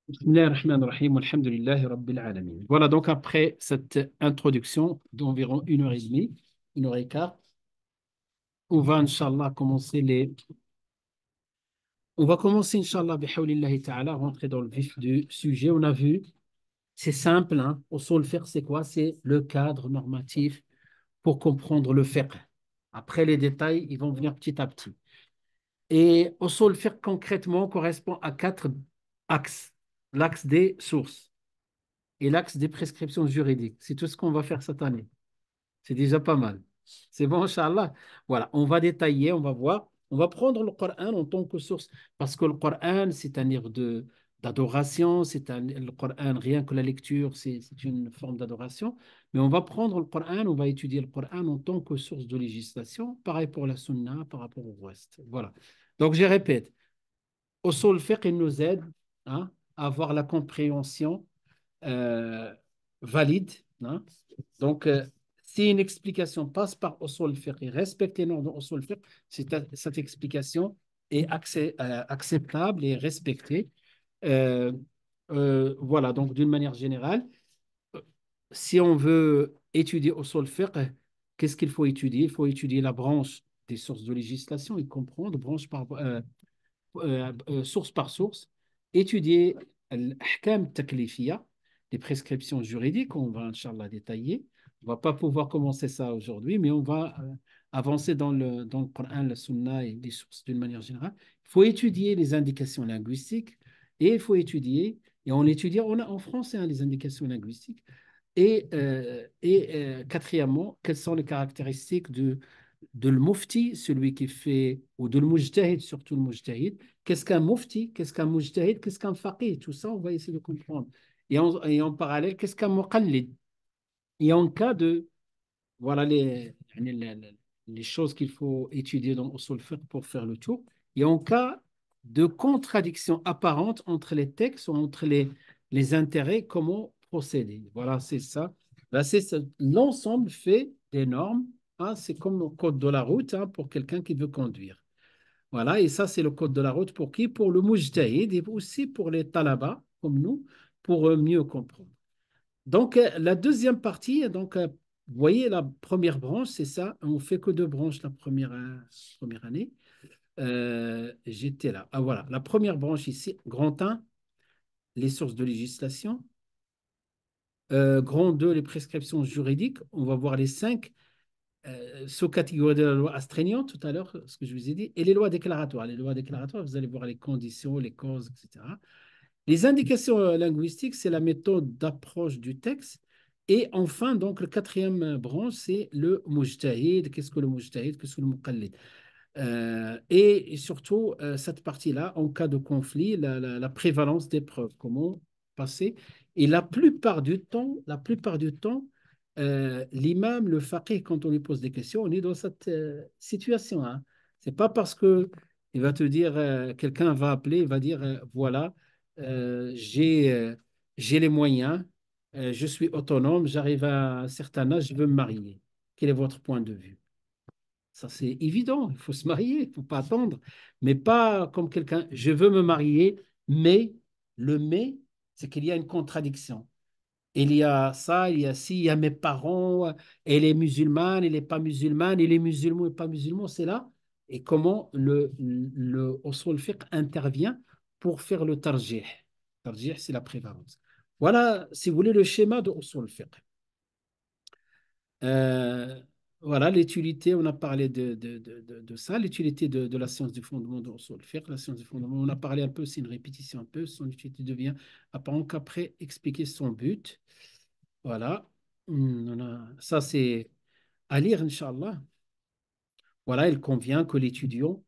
Bismillah ar-Rahman ar-Rahim, alhamdulillahi rabbil alamin. Voilà, donc après cette introduction d'environ une heure et demie, une heure et quart, on va, Inch'Allah, on va commencer, Inch'Allah, bihawlillahi ta'ala, rentrer dans le vif du sujet. On a vu, c'est simple, hein, usul fiqh, c'est quoi? C'est le cadre normatif pour comprendre le fiqh. Après, les détails, ils vont venir petit à petit. Et usul fiqh, concrètement, correspond à quatre axes. L'axe des sources et l'axe des prescriptions juridiques. C'est tout ce qu'on va faire cette année. C'est déjà pas mal. C'est bon, Inch'Allah. Voilà, on va détailler, on va voir. On va prendre le Coran en tant que source, parce que le Coran, c'est un livre d'adoration, le Coran, rien que la lecture, c'est une forme d'adoration. Mais on va prendre le Coran, on va étudier le Coran en tant que source de législation, pareil pour la Sunna, par rapport au reste. Voilà. Donc, je répète, Usul Fiqh, il nous aide, hein, à avoir la compréhension euh, valide, hein. Donc, si une explication passe par usul fiqh et respecte les normes de usul fiqh, cette explication est acceptable et respectée. Euh, voilà, donc d'une manière générale, euh, si on veut étudier usul fiqh, qu'est-ce qu'il faut étudier? Il faut étudier la branche des sources de législation et comprendre source par source, étudier l'ahkam taklifiyya, les prescriptions juridiques, on va Inch'Allah détailler. On ne va pas pouvoir commencer ça aujourd'hui, mais on va avancer dans le Coran, la Sunna et les sources d'une manière générale. Il faut étudier les indications linguistiques et il faut étudier, et on étudie, on a en français hein, les indications linguistiques. Quatrièmement, quelles sont les caractéristiques de le mufti, celui qui fait, ou de le mujtahid, surtout le mujtahid. Qu'est-ce qu'un mufti? Qu'est-ce qu'un mujtahid? Qu'est-ce qu'un faqih? Tout ça, on va essayer de comprendre. Et en parallèle, qu'est-ce qu'un muqallid? Et en cas de, voilà les choses qu'il faut étudier dans Usul Fiqh pour faire le tour. Et en cas de contradiction apparente entre les textes ou entre les intérêts, comment procéder? Voilà, c'est ça. Là, l'ensemble fait des normes, hein, c'est comme le code de la route hein, pour quelqu'un qui veut conduire. Voilà, et ça, c'est le code de la route pour qui? Pour le mujtahid et aussi pour les talabas, comme nous, pour mieux comprendre. Donc, la deuxième partie, donc, vous voyez, la première branche, c'est ça. On fait que deux branches la première année. J'étais là. Ah, voilà. La première branche ici, grand 1, les sources de législation. Grand 2, les prescriptions juridiques. On va voir les cinq sous-catégories de la loi astreignante tout à l'heure, ce que je vous ai dit, et les lois déclaratoires. Les lois déclaratoires, vous allez voir les conditions, les causes, etc. Les indications linguistiques, c'est la méthode d'approche du texte. Et enfin, donc, le quatrième branche, c'est le mujtahid. Qu'est-ce que le mujtahid? Qu'est-ce que le muqallid? Et surtout, cette partie-là, en cas de conflit, la prévalence des preuves, comment passer. Et la plupart du temps, l'imam, le faqih, quand on lui pose des questions, on est dans cette situation. Hein. C'est pas parce que il va te dire, quelqu'un va appeler, il va dire, voilà, euh, j'ai euh, j'ai les moyens, je suis autonome, j'arrive à un certain âge, je veux me marier. Quel est votre point de vue? Ça, c'est évident, il faut se marier, il ne faut pas attendre. Mais pas comme quelqu'un, je veux me marier, mais le mais, c'est qu'il y a une contradiction. Il y a ça, il y a ci, il y a mes parents, elle est musulmane, elle n'est pas musulmane, il est musulman, et pas musulman, c'est là. Et comment le usul fiqh intervient pour faire le tarjih. Tarjih, c'est la prévalence. Voilà, si vous voulez, le schéma de usul fiqh. Euh, voilà, l'utilité, on a parlé de ça, l'utilité de la science du fondement de Usul Fiqh, la science du fondement, on a parlé un peu, c'est une répétition un peu, son utilité devient apparent qu'après expliquer son but. Voilà. Ça c'est à lire, Inch'Allah. Voilà, il convient que l'étudiant,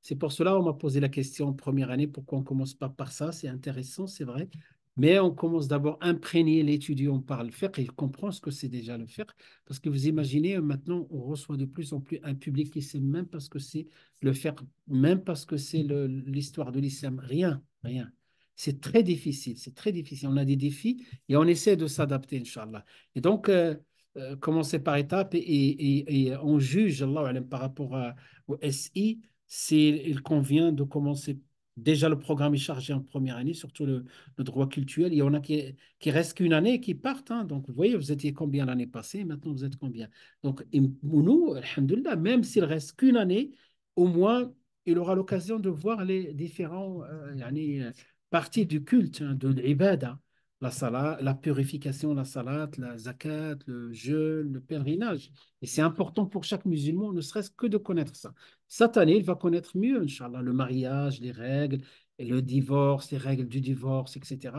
c'est pour cela on m'a posé la question en première année, pourquoi on ne commence pas par ça? C'est intéressant, c'est vrai. Mais on commence d'abord à imprégner l'étudiant par le faire et il comprend ce que c'est déjà le faire. Parce que vous imaginez, maintenant, on reçoit de plus en plus un public qui sait même pas ce que c'est le faire, même parce que c'est l'histoire de l'islam. Rien, rien. C'est très difficile, c'est très difficile. On a des défis et on essaie de s'adapter, Inch'Allah. Et donc, commencer par étapes et on juge, Allah alam, par rapport au SI, il convient de commencer déjà le programme est chargé en première année, surtout le droit culturel. Il y en a qui restent qu'une année et qui partent, hein. Donc, vous voyez, vous étiez combien l'année passée, maintenant vous êtes combien? Donc, nous, alhamdoulilah, même s'il reste qu'une année, au moins, il aura l'occasion de voir les différents parties du culte, hein, de l'ibada, la salat, la purification, la salat, la zakat, le jeûne, le pèlerinage. Et c'est important pour chaque musulman, ne serait-ce que de connaître ça. Cette année, il va connaître mieux, Inch'Allah, le mariage, les règles, et le divorce, les règles du divorce, etc.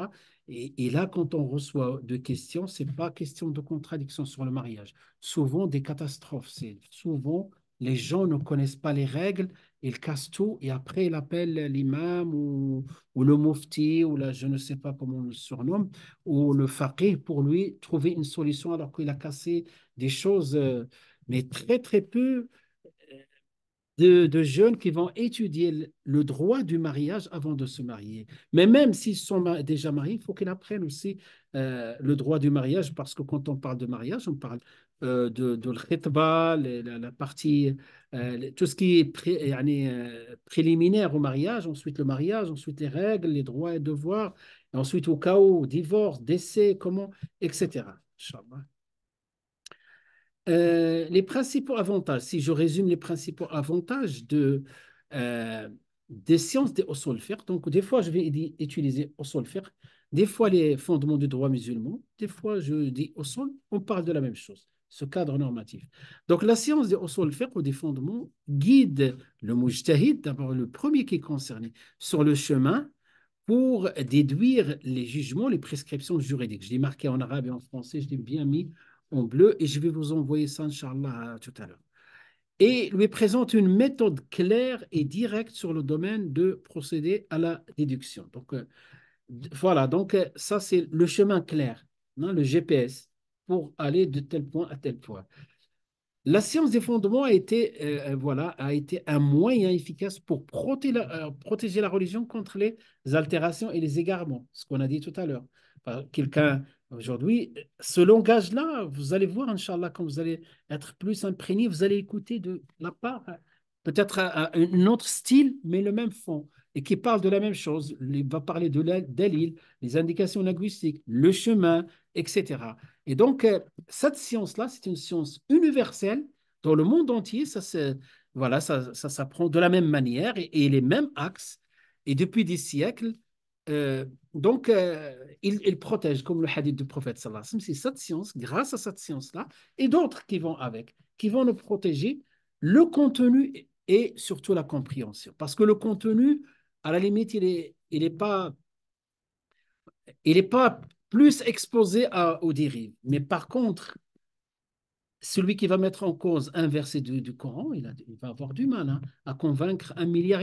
Et là, quand on reçoit des questions, c'est pas question de contradiction sur le mariage. Souvent, des catastrophes. C'est souvent, les gens ne connaissent pas les règles, ils cassent tout, et après, ils appellent l'imam ou le mufti, ou là, je ne sais pas comment on le surnomme, ou le faqih pour lui trouver une solution alors qu'il a cassé des choses, mais très, très peu de jeunes qui vont étudier le droit du mariage avant de se marier. Mais même s'ils sont déjà mariés, il faut qu'ils apprennent aussi le droit du mariage, parce que quand on parle de mariage, on parle de l'khitba, la partie, tout ce qui est préliminaire au mariage, ensuite le mariage, ensuite les règles, les droits et devoirs, et ensuite au cas où, divorce, décès, comment, etc. Inch'Allah. Les principaux avantages, si je résume les principaux avantages euh, des sciences des usul fiqh, donc des fois je vais utiliser usul fiqh, des fois les fondements du droit musulman, des fois je dis usul, on parle de la même chose, ce cadre normatif. Donc la science des usul fiqh ou des fondements guide le mujtahid, d'abord le premier qui est concerné, sur le chemin pour déduire les jugements, les prescriptions juridiques. Je l'ai marqué en arabe et en français, je l'ai bien mis en bleu et je vais vous envoyer ça, Inch'Allah, tout à l'heure. Et lui présente une méthode claire et directe sur le domaine de procéder à la déduction. Donc, voilà, donc ça, c'est le chemin clair, hein, le GPS, pour aller de tel point à tel point. La science des fondements voilà, a été un moyen efficace pour protéger la religion contre les altérations et les égarements, ce qu'on a dit tout à l'heure. Quelqu'un, aujourd'hui, ce langage-là, vous allez voir, Inch'Allah, quand vous allez être plus imprégné, vous allez écouter de la part, peut-être un autre style, mais le même fond, et qui parle de la même chose. Il va parler de Dalil, les indications linguistiques, le chemin, etc. Et donc, cette science-là, c'est une science universelle dans le monde entier. Voilà, ça s'apprend de la même manière et les mêmes axes. Et depuis des siècles, donc, il protège, comme le hadith du prophète sallallahu alayhi wa sallam, c'est cette science, grâce à cette science-là, et d'autres qui vont avec, qui vont nous protéger le contenu et surtout la compréhension. Parce que le contenu, à la limite, il est pas plus exposé aux dérives. Mais par contre, celui qui va mettre en cause un verset du Coran, il va avoir du mal, hein, à convaincre 1,5 milliard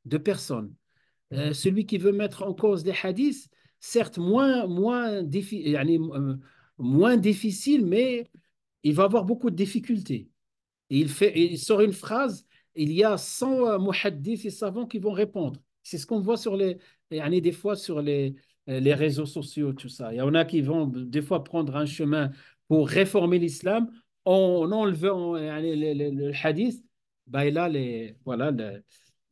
de personnes. Celui qui veut mettre en cause les hadiths, certes moins difficile, mais il va avoir beaucoup de difficultés. Il sort une phrase, il y a 100 muhaddiths et savants qui vont répondre. C'est ce qu'on voit des fois sur les réseaux sociaux, tout ça. Il y en a qui vont des fois prendre un chemin pour réformer l'islam en enlevant le hadith. Ben, et là, voilà,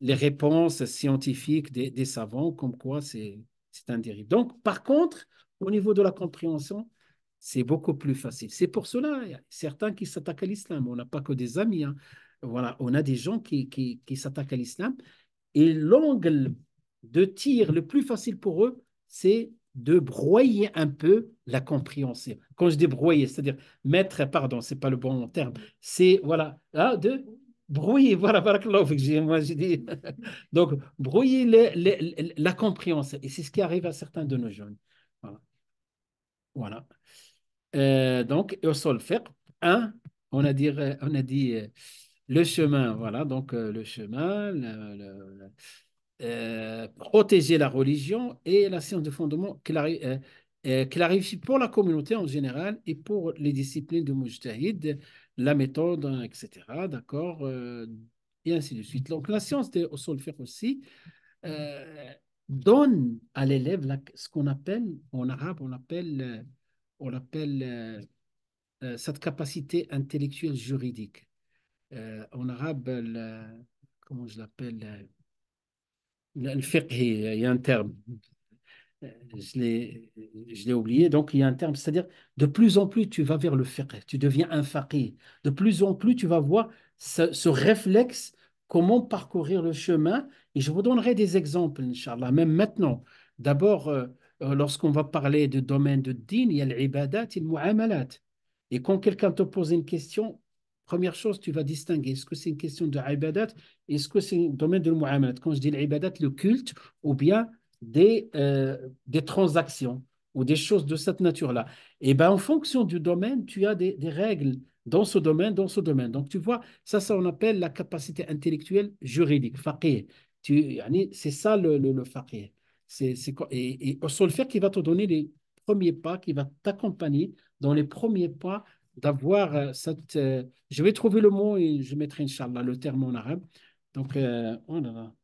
les réponses scientifiques des savants, comme quoi c'est un dérive. Donc, par contre, au niveau de la compréhension, c'est beaucoup plus facile. C'est pour cela, il y a certains qui s'attaquent à l'islam. On n'a pas que des amis, hein. Voilà, on a des gens qui s'attaquent à l'islam. Et l'angle de tir le plus facile pour eux, c'est de broyer un peu la compréhension. Quand je dis broyer, c'est-à-dire mettre, pardon, c'est pas le bon terme, c'est, voilà, de brouiller, voilà, barakallahu fik, moi j'ai dit. Donc, brouiller la compréhension. Et c'est ce qui arrive à certains de nos jeunes. Voilà. Voilà. Donc, au solfège, un, on a dit le chemin, voilà, donc le chemin, protéger la religion et la science de fondement clarifie pour la communauté en général et pour les disciplines de Mujtahid, la méthode, hein, etc. D'accord, et ainsi de suite. Donc, la science au solfège aussi euh, donne à l'élève ce qu'on appelle, en arabe, on appelle cette capacité intellectuelle juridique. En arabe, comment je l'appelle? Le fiqh, il y a un terme. Je l'ai oublié. Donc, il y a un terme, c'est-à-dire, de plus en plus, tu vas vers le fiqh, tu deviens un faqih. De plus en plus, tu vas voir ce réflexe, comment parcourir le chemin. Et je vous donnerai des exemples, Inch'Allah, même maintenant. D'abord, lorsqu'on va parler de domaine de din, il y a l'ibadat et le mu'amalat. Et quand quelqu'un te pose une question, première chose, tu vas distinguer, est-ce que c'est une question de ibadat, est-ce que c'est un domaine de mu'amalat? Quand je dis l'ibadat, le culte, ou bien des transactions ou des choses de cette nature-là. Et ben, en fonction du domaine, tu as des règles dans ce domaine, dans ce domaine. Donc, tu vois, ça on appelle la capacité intellectuelle juridique, faqih. C'est ça le faqih. Et au solfège qui va te donner les premiers pas, qui va t'accompagner dans les premiers pas d'avoir cette. Je vais trouver le mot et je mettrai, Inch'Allah, le terme en arabe. Donc, oh là là.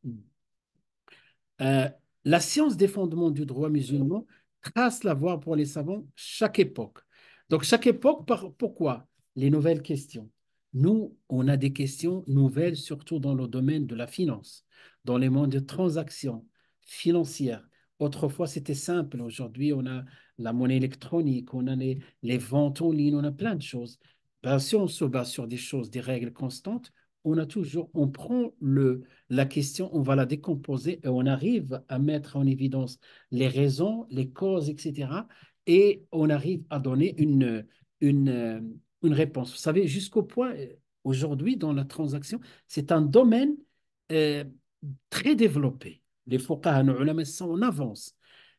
Euh, la science des fondements du droit musulman trace la voie pour les savants chaque époque. Donc, chaque époque, pourquoi? Les nouvelles questions. Nous, on a des questions nouvelles, surtout dans le domaine de la finance, dans les mondes de transactions financières. Autrefois, c'était simple. Aujourd'hui, on a la monnaie électronique, on a les ventes en ligne, on a plein de choses. Ben, si on se base sur des choses, des règles constantes, on prend la question, on va la décomposer et on arrive à mettre en évidence les raisons, les causes, etc. Et on arrive à donner une, euh, une réponse. Vous savez, jusqu'au point, aujourd'hui, dans la transaction, c'est un domaine euh, très développé. Les fuqaha, nos ulama sont en avance.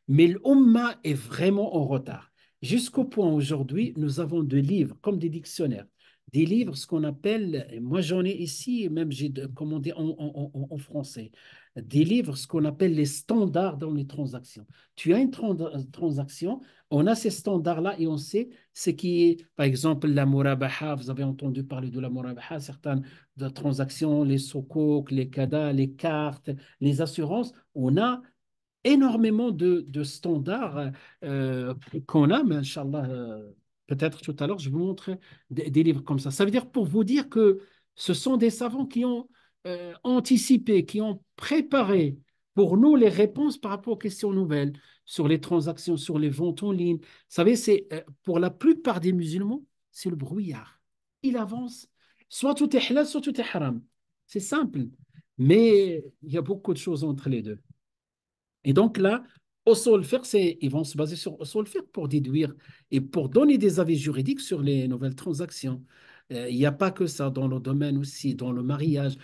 Mais l'umma est vraiment en retard. Jusqu'au point aujourd'hui, nous avons des livres comme des dictionnaires, des livres, ce qu'on appelle, moi j'en ai ici, même j'ai commandé en français, des livres, ce qu'on appelle les standards dans les transactions. Tu as une transaction, on a ces standards-là et on sait ce qui est, par exemple, la murabaha, vous avez entendu parler de la murabaha, certaines de transactions, les sukuk, les kada, les cartes, les assurances, on a énormément de standards qu'on a, mais Inch'Allah, peut-être tout à l'heure, je vous montrer des livres comme ça. Ça veut dire pour vous dire que ce sont des savants qui ont anticipé, qui ont préparé pour nous les réponses par rapport aux questions nouvelles sur les transactions, sur les ventes en ligne. Vous savez, c'est pour la plupart des musulmans, c'est le brouillard. Il avance, soit tout est halal, soit tout est haram. C'est simple, mais il y a beaucoup de choses entre les deux. Et donc là, usul fiqh, ils vont se baser sur usul fiqh pour déduire et pour donner des avis juridiques sur les nouvelles transactions. Il n'y a pas que ça dans le domaine aussi, dans le mariage,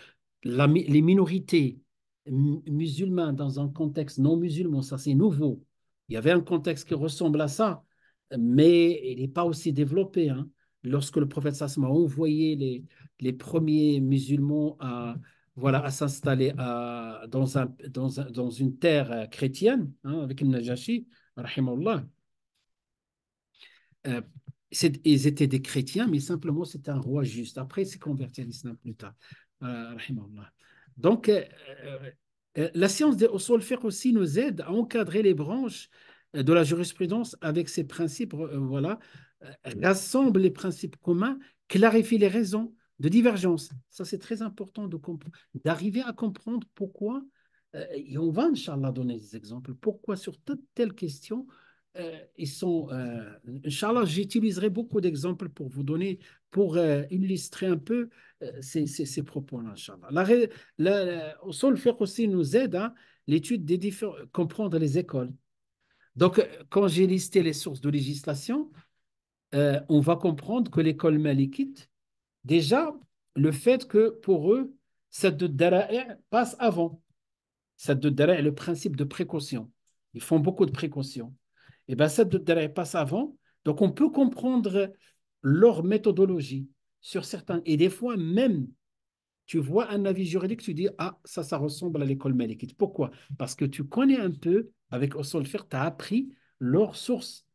les minorités musulmanes dans un contexte non musulman, ça c'est nouveau. Il y avait un contexte qui ressemble à ça, mais il n'est pas aussi développé, hein. Lorsque le prophète Sassama a envoyé les premiers musulmans à s'installer dans une terre chrétienne, hein, avec le Najashi, rahimahullah. Euh, Ils étaient des chrétiens, mais simplement c'était un roi juste. Après, il s'est converti à l'islam plus tard. Rahimahullah. Donc, la science des usul fiqh aussi nous aide à encadrer les branches de la jurisprudence avec ses principes, voilà, rassemble les principes communs, clarifie les raisons de divergence. Ça, c'est très important d'arriver à comprendre pourquoi, et on va, Inch'Allah, donner des exemples, pourquoi sur telle question, ils sont, Inch'Allah, j'utiliserai beaucoup d'exemples pour vous donner, pour illustrer un peu ces propos-là, Inch'Allah. Au sol faire aussi nous aide à l'étude des différents, comprendre les écoles. Donc, quand j'ai listé les sources de législation, on va comprendre que l'école malikite, déjà, le fait que pour eux, cette dara'i passe avant. Cette dara'i, le principe de précaution. Ils font beaucoup de précautions. Et bien, cette dara'i passe avant. Donc, on peut comprendre leur méthodologie sur certains. Et des fois, même, tu vois un avis juridique, tu dis, ah, ça ressemble à l'école malikite. Pourquoi? Parce que tu connais un peu, avec Usul Fiqh, tu as appris leurs sources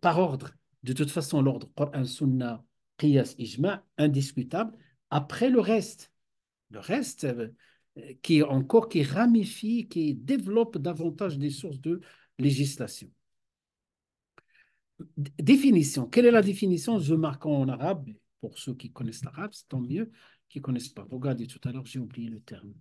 par ordre. De toute façon, l'ordre Coran, Sunna, Qiyas, Ijma, indiscutable. Après, le reste qui est encore, qui ramifie, qui développe davantage des sources de législation. Définition. Quelle est la définition? Je marque en arabe. Pour ceux qui connaissent l'arabe, c'est tant mieux. Qui ne connaissent pas. Regardez, tout à l'heure, j'ai oublié le terme.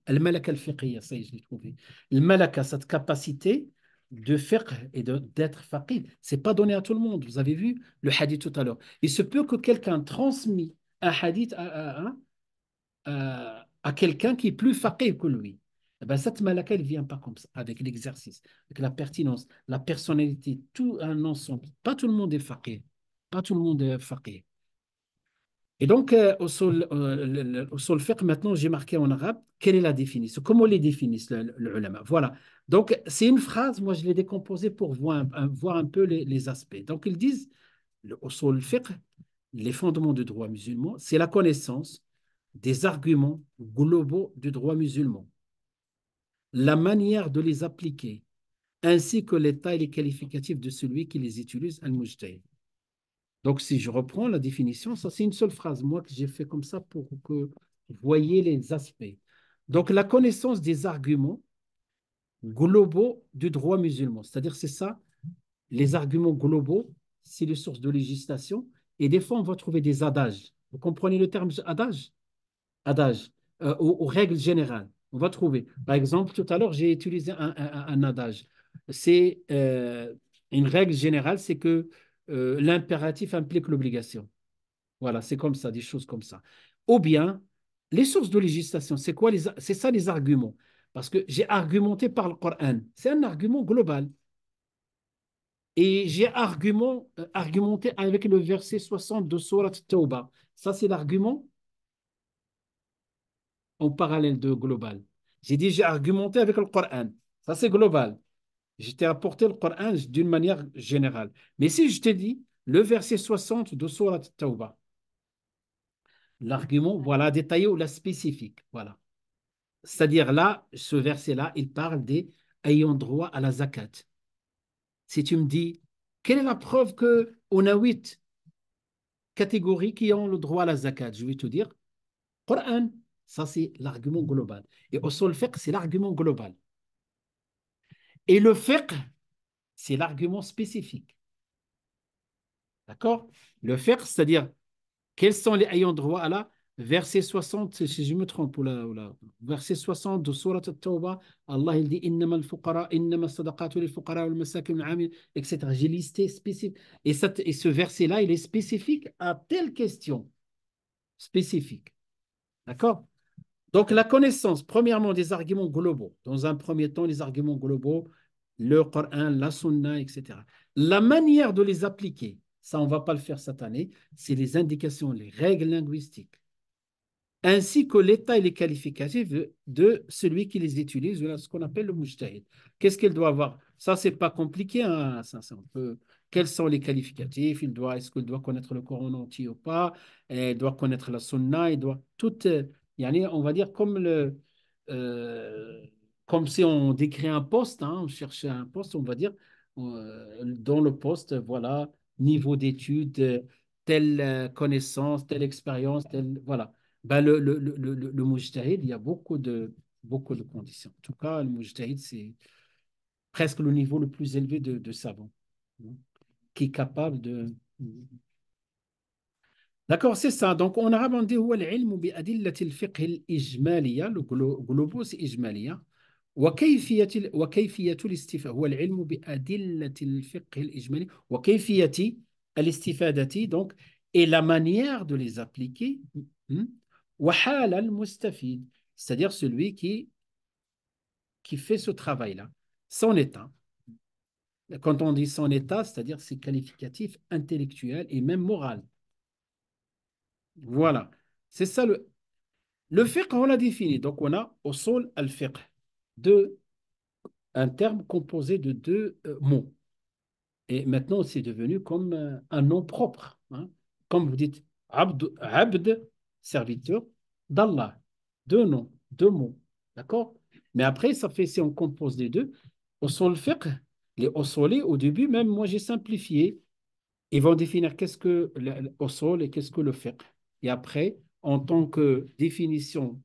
Al-malaka al-fiqhiyya, ça y est, je l'ai trouvé. Al-malaka, cette capacité de fiqh et d'être faqih, c'est pas donné à tout le monde. Vous avez vu le hadith tout à l'heure. Il se peut que quelqu'un transmit un hadith à quelqu'un qui est plus faqih que lui. Eh ben, cette malaka, elle ne vient pas comme ça, avec l'exercice, avec la pertinence, la personnalité, tout un ensemble. Pas tout le monde est faqih. Pas tout le monde est faqih. Et donc, au sol fiqh, maintenant, j'ai marqué en arabe, quelle est la définition? Comment les définissent le ulama? Voilà. Donc, c'est une phrase, moi, je l'ai décomposée pour voir un peu les aspects. Donc, ils disent, au sol fiqh, les fondements du droit musulman, c'est la connaissance des arguments globaux du droit musulman, la manière de les appliquer, ainsi que l'état et les qualificatifs de celui qui les utilise, al-mujtahid. Donc, si je reprends la définition, ça c'est une seule phrase, moi que j'ai fait comme ça pour que vous voyez les aspects. Donc, la connaissance des arguments globaux du droit musulman, c'est-à-dire c'est ça, les arguments globaux, c'est les sources de législation, et des fois on va trouver des adages. Vous comprenez le terme adage? Adage, aux règles générales. On va trouver. Par exemple, tout à l'heure, j'ai utilisé un adage. C'est une règle générale, c'est que l'impératif implique l'obligation. Voilà, c'est comme ça, des choses comme ça. Ou bien, les sources de législation, c'est quoi c'est ça les arguments. Parce que j'ai argumenté par le Coran. C'est un argument global. Et j'ai argumenté avec le verset 60 de Surat Tawbah. Ça, c'est l'argument en parallèle de global. J'ai dit, j'ai argumenté avec le Coran. Ça, c'est global. Je t'ai apporté le Coran d'une manière générale. Mais si je te dis le verset 60 de Surat Tawbah, l'argument, voilà, détaillé ou la spécifique. Voilà. C'est-à-dire là, ce verset-là, il parle des ayant droit à la zakat. Si tu me dis, quelle est la preuve qu'on a 8 catégories qui ont le droit à la zakat? Je vais te dire, Coran. Ça, c'est l'argument global. Et au sol fiqh, c'est l'argument global. Et le fiqh, c'est l'argument spécifique. D'accord? Le fiqh, c'est-à-dire, quels sont les ayants droit à la verset 60, si je me trompe, verset 60 de Surat At-Tawbah, Allah il dit innama al-fuqara, innama sadaqatu lil-fuqara wal-masakin wal-amin, etc. J'ai listé spécifique. Et ce verset-là, il est spécifique à telle question spécifique. D'accord? Donc, la connaissance, premièrement, des arguments globaux. Dans un premier temps, les arguments globaux, le Coran, la Sunna, etc. La manière de les appliquer, ça, on ne va pas le faire cette année, c'est les indications, les règles linguistiques, ainsi que l'état et les qualificatifs de celui qui les utilise, ce qu'on appelle le mujtahid. Qu'est-ce qu'il doit avoir? Ça, c'est pas compliqué, hein. Ça, c'est un peu... Quels sont les qualificatifs? Est-ce qu'il doit connaître le Coran entier ou pas? Il doit connaître la Sunna, il doit tout, yani, on va dire euh, comme si on décrit un poste, hein, on cherchait un poste, on va dire, dans le poste, voilà, niveau d'études, telle connaissance, telle expérience, voilà. Ben, le mujtahid, il y a beaucoup de conditions. En tout cas, le mujtahid, c'est presque le niveau le plus élevé de savant, hein, qui est capable de... D'accord, c'est ça. Donc, en arabe, on dit هو العلم بأدلة الفقه الإجمالية. Le globo, c'est إجمالية. وكيفية الاستفادة هو العلم بأدلة الفقه الإجمالي وكيفية الاستفادة donc et la manière de les appliquer. وحال المستفيد, c'est-à-dire celui qui fait ce travail-là, son état. Quand on dit son état, c'est-à-dire ses qualificatifs intellectuels et même moral. Voilà. C'est ça le fiqh, on l'a défini. Donc, on a usul al-fiqh, un terme composé de deux mots. Et maintenant, c'est devenu comme un nom propre, hein. Comme vous dites, abd, serviteur d'Allah. Deux noms, deux mots. D'accord? Mais après, ça fait, si on compose les deux, usul fiqh, les usuli, au début, même moi, j'ai simplifié. Ils vont définir qu'est-ce que le usul et qu'est-ce que le fiqh. Et après, en tant que définition,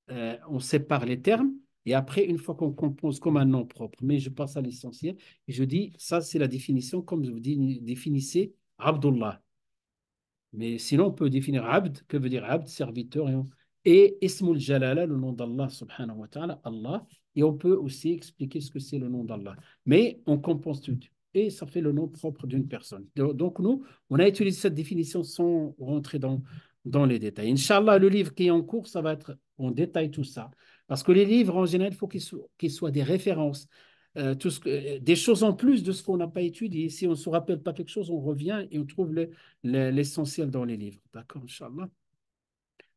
on sépare les termes. Et après, une fois qu'on compose comme un nom propre, mais je passe à l'essentiel, et je dis, ça c'est la définition, comme je vous dis, définissez Abdullah. Mais sinon, on peut définir Abd, que veut dire Abd, serviteur, Et Ismul Jalala, le nom d'Allah subhanahu wa ta'ala, Allah. Et on peut aussi expliquer ce que c'est le nom d'Allah. Mais on compense tout. Et ça fait le nom propre d'une personne. Donc nous, on a utilisé cette définition sans rentrer dans les détails. Inch'Allah, le livre qui est en cours, ça va être, on détaille tout ça. Parce que les livres, en général, il faut qu'ils soient des références, des choses en plus de ce qu'on n'a pas étudié. Si on ne se rappelle pas quelque chose, on revient et on trouve l'essentiel dans les livres. D'accord, Inch'Allah.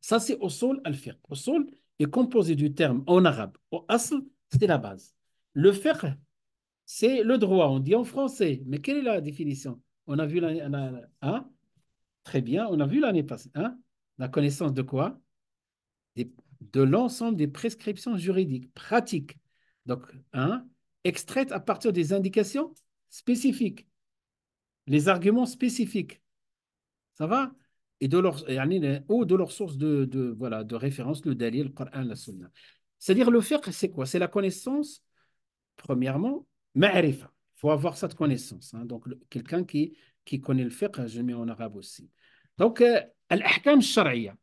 Ça, c'est usul al-fiqh. Usul est composé du terme en arabe. Au asl, c'est la base. Le fiqh, c'est le droit. On dit en français. Mais quelle est la définition? On a vu hein? Très bien, on a vu l'année passée. Hein? La connaissance de quoi? Des- de l'ensemble des prescriptions juridiques, pratiques. Donc, hein? Extraites à partir des indications spécifiques, les arguments spécifiques. Ça va? Et de leur, ou de leur source voilà, de référence, le dalil, le Coran, la Sunna. C'est-à-dire le fiqh, c'est quoi? C'est la connaissance, premièrement, ma'rifa. Il faut avoir cette connaissance. Hein. Donc, quelqu'un qui connaît le fiqh, je mets en arabe aussi. Donc, al-ahkam shar'iyya,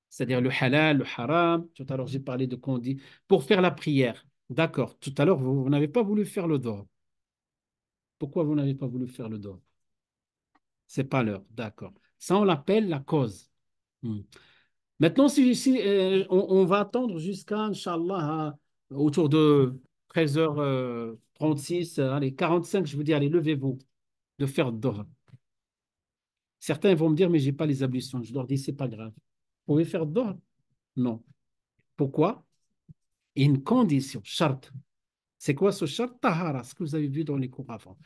c'est-à-dire le halal, le haram. Tout à l'heure, j'ai parlé de qu'on dit pour faire la prière. D'accord. Tout à l'heure, vous n'avez pas voulu faire le dohr. Pourquoi vous n'avez pas voulu faire le dohr? C'est pas l'heure. D'accord. Ça, on l'appelle la cause. Hmm. Maintenant, si on va attendre jusqu'à, Inch'Allah, autour de 13h36, allez, 45, je vous dis, allez, levez-vous de faire Doha. Certains vont me dire, mais j'ai pas les ablutions. Je leur dis, c'est pas grave. Vous pouvez faire Doha? Non. Pourquoi? Il y a une condition, charte. C'est quoi ce charte? Tahara, ce que vous avez vu dans les cours avant.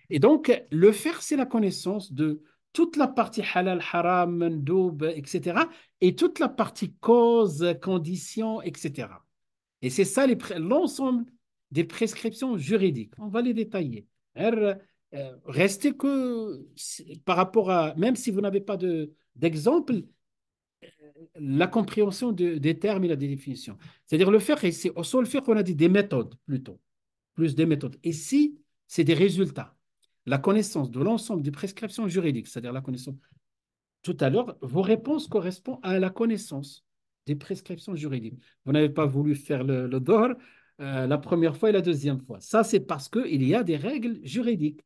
Et donc, le faire, c'est la connaissance de toute la partie halal, haram, mandoub, etc. Et toute la partie cause, condition, etc. Et c'est ça l'ensemble des prescriptions juridiques. On va les détailler. Restez que par rapport à, même si vous n'avez pas d'exemple, la compréhension des termes et la définition. C'est-à-dire le faire, et c'est au sol faire qu'on a dit des méthodes plutôt, plus des méthodes. Ici, c'est des résultats. La connaissance de l'ensemble des prescriptions juridiques, c'est-à-dire la connaissance tout à l'heure, vos réponses correspondent à la connaissance des prescriptions juridiques. Vous n'avez pas voulu faire le DOR la première fois et la deuxième fois. Ça, c'est parce qu'il y a des règles juridiques.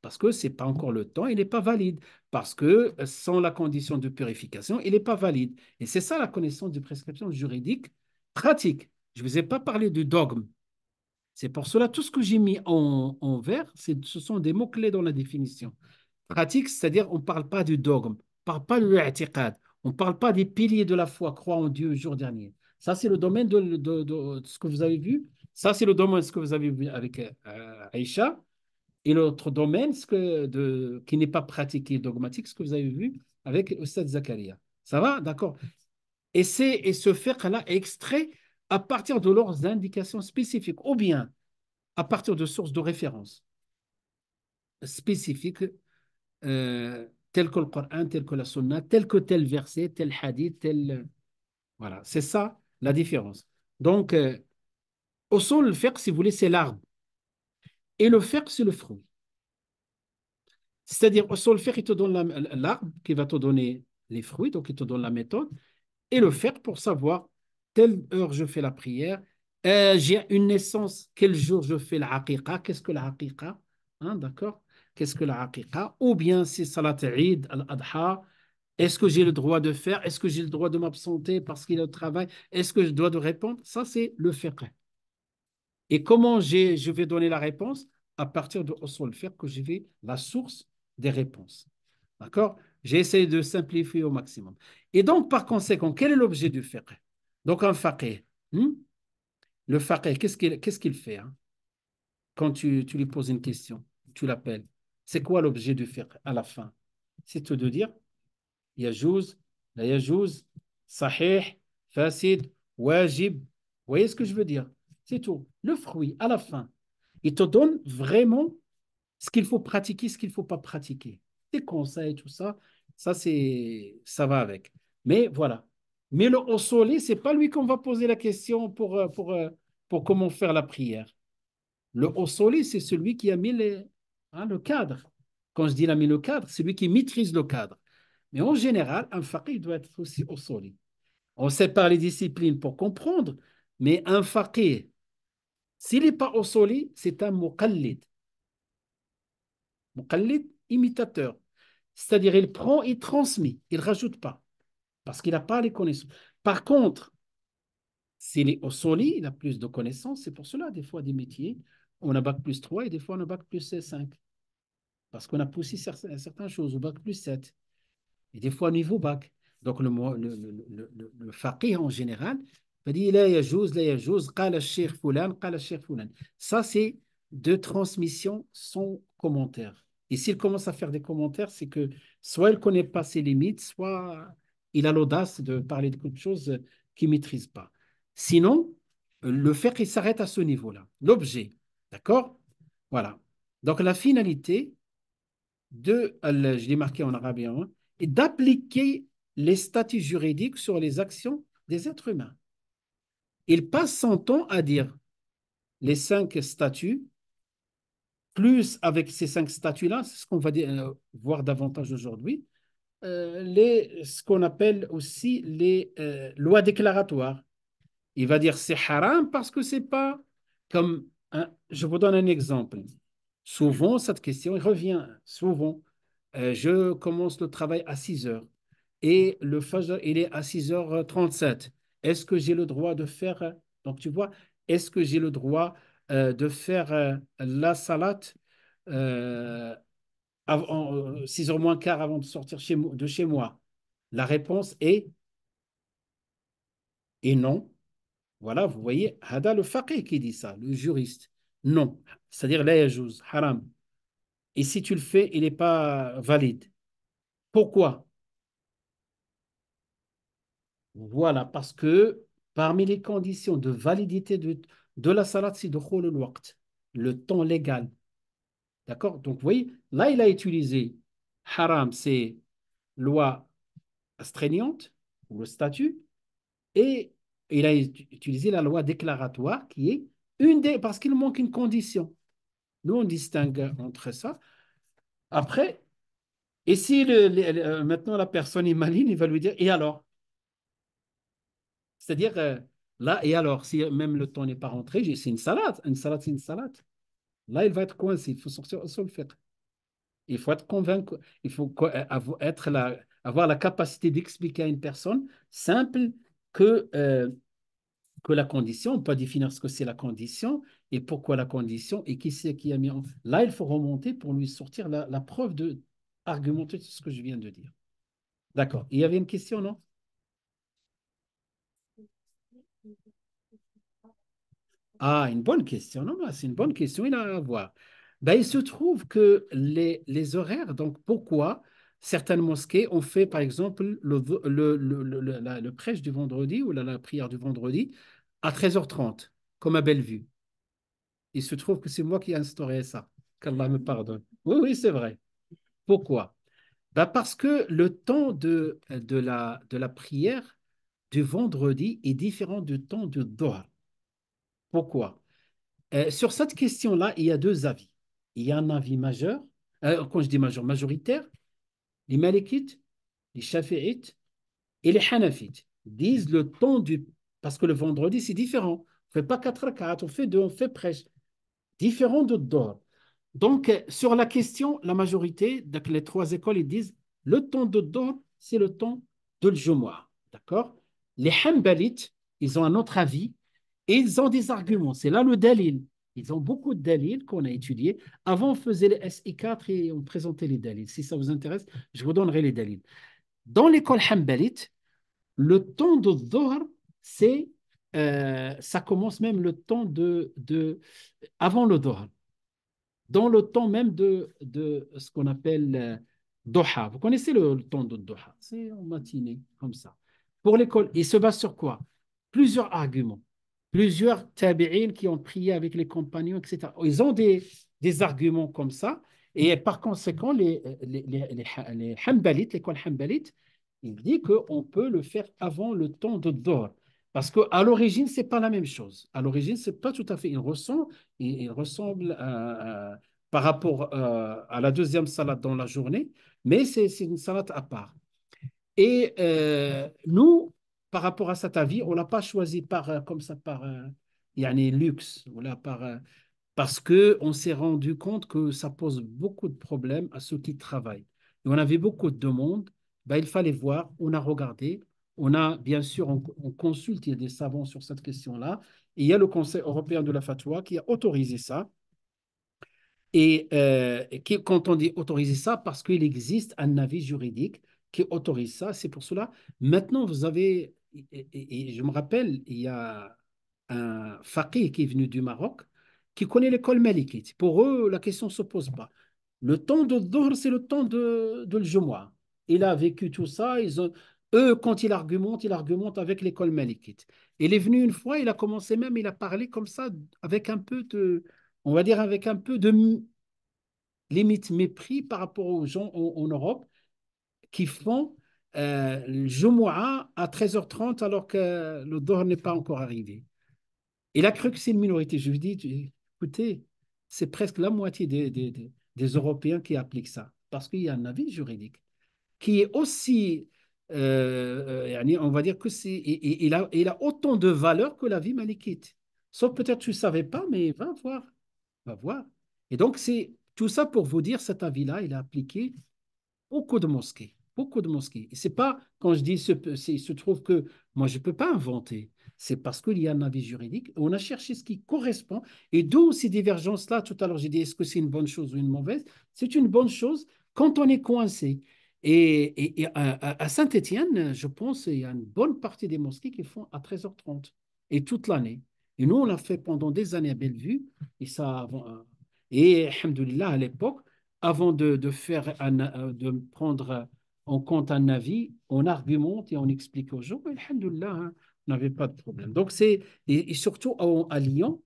Parce que ce n'est pas encore le temps, il n'est pas valide. Parce que sans la condition de purification, il n'est pas valide. Et c'est ça la connaissance des prescriptions juridiques pratiques. Je ne vous ai pas parlé du dogme. C'est pour cela, tout ce que j'ai mis en vert, ce sont des mots-clés dans la définition. Pratique, c'est-à-dire on ne parle pas du dogme, on ne parle pas de l'i'tiqad, on ne parle pas des piliers de la foi, croire en Dieu le jour dernier. Ça, c'est le domaine de ce que vous avez vu. Ça, c'est le domaine de ce que vous avez vu avec Aïcha. Et l'autre domaine qui n'est pas pratiqué, dogmatique, ce que vous avez vu avec Ustad Zakaria. Ça va? D'accord. Et ce fiqh-là est extrait à partir de leurs indications spécifiques, ou bien à partir de sources de référence spécifiques tel que le Coran, tel que la Sunna, tel que tel verset, tel hadith, tel. Voilà, c'est ça la différence. Donc, au son, le fiqh, si vous voulez, c'est l'arbre. Et le fiqh, c'est le fruit. C'est-à-dire, au son, le fiqh, il te donne l'arbre qui va te donner les fruits, donc il te donne la méthode. Et le fiqh pour savoir telle heure je fais la prière, j'ai une naissance, quel jour je fais la haqiqa, qu'est-ce que la haqiqa, hein, d'accord? Qu'est-ce que la haqiqa? Ou bien c'est Salat Eid, Al-Adha, est-ce que j'ai le droit de faire? Est-ce que j'ai le droit de m'absenter parce qu'il est au travail? Est-ce que je dois de répondre? Ça, c'est le fiqh. Et comment je vais donner la réponse? À partir de usul fiqh que je vais la source des réponses. D'accord? J'ai essayé de simplifier au maximum. Et donc, par conséquent, quel est l'objet du fiqh? Donc, un faqih. Le faqih, qu'est-ce qu'il fait hein, quand tu lui poses une question? Tu l'appelles. C'est quoi l'objet du fiqh à la fin? C'est de dire yajouz, la yajouz, sahih, fasid, wajib. Vous voyez ce que je veux dire? C'est tout. Le fruit, à la fin, il te donne vraiment ce qu'il faut pratiquer, ce qu'il ne faut pas pratiquer. Des conseils, tout ça, ça va avec. Mais voilà. Mais le ossolé, ce n'est pas lui qu'on va poser la question pour comment faire la prière. Le ossolé, c'est celui qui a mis le cadre. Quand je dis il a mis le cadre, c'est lui qui maîtrise le cadre. Mais en général, un faqih doit être aussi ossolé. On sépare les disciplines pour comprendre, mais un faqih, s'il n'est pas au soli, c'est un muqallid. Muqallid, imitateur. C'est-à-dire, il prend, il transmet, il ne rajoute pas, parce qu'il n'a pas les connaissances. Par contre, s'il est au soli, il a plus de connaissances. C'est pour cela, des fois, des métiers, on a bac plus 3 et des fois, on a bac plus 5. Parce qu'on a poussé certaines choses au bac plus 7. Et des fois, au niveau bac. Donc, le faqih en général, il dit la yajouz, la yajouz, qala al-sheikh fulan, qala al-sheikh fulan. Ça, c'est de transmission sans commentaire. Et s'il commence à faire des commentaires, c'est que soit il ne connaît pas ses limites, soit il a l'audace de parler de quelque chose qu'il ne maîtrise pas. Sinon, le fiqh, il s'arrête à ce niveau-là. L'objet. D'accord? Voilà. Donc, la finalité, je l'ai marqué en arabe et en et d'appliquer les statuts juridiques sur les actions des êtres humains. Il passe son temps à dire les 5 statuts, plus avec ces 5 statuts-là, c'est ce qu'on va voir davantage aujourd'hui, ce qu'on appelle aussi les lois déclaratoires. Il va dire c'est haram parce que c'est pas comme. Je vous donne un exemple. Souvent, cette question il revient. Souvent, je commence le travail à 6 heures et le fajr, il est à 6h37. Est-ce que j'ai le droit de faire. Donc, tu vois, est-ce que j'ai le droit de faire la salat euh, 6h moins quart avant de sortir de chez moi? La réponse est non. Voilà, vous voyez, Hada le faqih qui dit ça, le juriste. Non, c'est-à-dire la yajouz, haram. Et si tu le fais, il n'est pas valide. Pourquoi? Voilà, parce que parmi les conditions de validité de la salat, c'est de le waqt, le temps légal. D'accord? Donc, vous voyez, là, il a utilisé haram, c'est loi astreignante, ou le statut, et il a utilisé la loi déclaratoire qui est une des, parce qu'il manque une condition. Nous, on distingue entre ça. Après, et si maintenant la personne est maligne, il va lui dire, et alors? C'est-à-dire, là, et alors, si même le temps n'est pas rentré, c'est une salade. Une salade, c'est une salade. Là, il va être coincé. Il faut sortir au le fait. Il faut être convaincu. Il faut avoir la capacité d'expliquer à une personne simple que, euh, que la condition, on peut définir ce que c'est la condition et pourquoi la condition et qui c'est qui a mis en. Là, il faut remonter pour lui sortir la preuve de argumenter sur ce que je viens de dire. D'accord. Il y avait une question, non? Ah, une bonne question. Non, non, c'est une bonne question. Il a à voir. Ben, il se trouve que les horaires, donc pourquoi certaines mosquées ont fait, par exemple, le prêche du vendredi ou la prière du vendredi à 13h30, comme à Bellevue. Il se trouve que c'est moi qui ai instauré ça. Qu'Allah me pardonne. Oui, oui, c'est vrai. Pourquoi? Ben, parce que le temps de la prière du vendredi est différent du temps du Doha. Pourquoi? Sur cette question-là, il y a deux avis. Il y a un avis majeur, quand je dis majeur, majoritaire, les Malikites, les Shafi'ites et les Hanafites disent le temps du. Parce que le vendredi, c'est différent. On ne fait pas 4 rak'at, on fait 2, on fait prêche. Différent de Dor. Donc, sur la question, la majorité, donc les 3 écoles, ils disent le temps de Dor, c'est le temps de l'Jumu'ah. D'accord? Les Hanbalites, ils ont un autre avis et ils ont des arguments. C'est là le dalil. Ils ont beaucoup de dalils qu'on a étudiés. Avant, on faisait les SI4 et on présentait les dalils. Si ça vous intéresse, je vous donnerai les dalils. Dans l'école Hanbalite, le temps de Dhuhr, ça commence même le temps avant le Dhuhr, dans le temps même de ce qu'on appelle Doha. Vous connaissez le temps de Doha? C'est en matinée, comme ça. Pour l'école, il se base sur quoi? Plusieurs arguments. Plusieurs tabi'in qui ont prié avec les compagnons, etc. Ils ont des arguments comme ça. Et par conséquent, les Hanbalites, l'école Hanbalite, il dit qu'on peut le faire avant le temps de Dhuhr. Parce qu'à l'origine, ce n'est pas la même chose. À l'origine, ce n'est pas tout à fait. Il ressemble par rapport à la deuxième salade dans la journée, mais c'est une salade à part. Et nous, par rapport à cet avis, on ne l'a pas choisi par, comme ça, par yani, luxe, voilà, parce qu'on s'est rendu compte que ça pose beaucoup de problèmes à ceux qui travaillent. Et on avait beaucoup de demandes, ben, il fallait voir, on a regardé, on a bien sûr, on consulte, il y a des savants sur cette question-là, et il y a le Conseil européen de la fatwa qui a autorisé ça. Et quand on dit autoriser ça, parce qu'il existe un avis juridique qui autorise ça, c'est pour cela. Maintenant, vous avez, et je me rappelle, il y a un faqih qui est venu du Maroc qui connaît l'école malikite. Pour eux, la question ne se pose pas. Le temps de Dhuhr, c'est le temps de l'Jumu'ah. Il a vécu tout ça. Eux, quand il argumente avec l'école malikite. Il est venu une fois, il a commencé même, il a parlé comme ça, avec un peu de, on va dire, avec un peu de limite mépris par rapport aux gens en Europe qui font le Jumu'ah à 13h30 alors que le Dhuhr n'est pas encore arrivé. Il a cru que c'est une minorité. Je lui dis, écoutez, c'est presque la moitié des Européens qui appliquent ça, parce qu'il y a un avis juridique qui est aussi, on va dire que il a autant de valeur que l'avis malikite. Sauf peut-être que tu ne savais pas, mais va voir. Et donc, c'est tout ça pour vous dire, cet avis-là, il est appliqué beaucoup de mosquées. Beaucoup de mosquées. Et c'est pas, quand je dis, il se trouve que moi, je ne peux pas inventer. C'est parce qu'il y a un avis juridique. On a cherché ce qui correspond. Et d'où ces divergences-là, tout à l'heure, j'ai dit, est-ce que c'est une bonne chose ou une mauvaise? C'est une bonne chose quand on est coincé. Et à Saint-Étienne, je pense qu'il y a une bonne partie des mosquées qui font à 13h30 et toute l'année. Et nous, on l'a fait pendant des années à Bellevue. Et ça, et, alhamdoulilah, à l'époque, avant de prendre en compte un avis, on argumente et on explique aux gens. Et alhamdoulilah, hein, on n'avait pas de problème. Donc, et surtout à Lyon,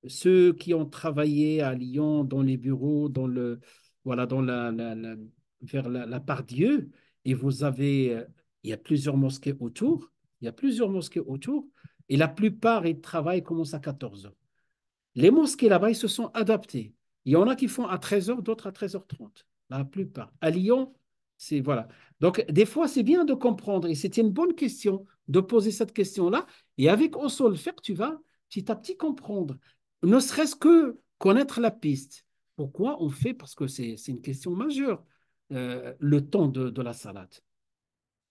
ceux qui ont travaillé à Lyon dans les bureaux, voilà, vers la part Dieu, et vous avez, il y a plusieurs mosquées autour, il y a plusieurs mosquées autour, et la plupart, ils travaillent, commencent à 14h. Les mosquées là-bas, ils se sont adaptés. Il y en a qui font à 13h, d'autres à 13h30. La plupart. À Lyon, c'est voilà. Donc, des fois, c'est bien de comprendre. Et c'était une bonne question de poser cette question-là. Et avec Osol faire, tu vas petit à petit comprendre. Ne serait-ce que connaître la piste. Pourquoi on fait? Parce que c'est une question majeure. Le temps de la salade.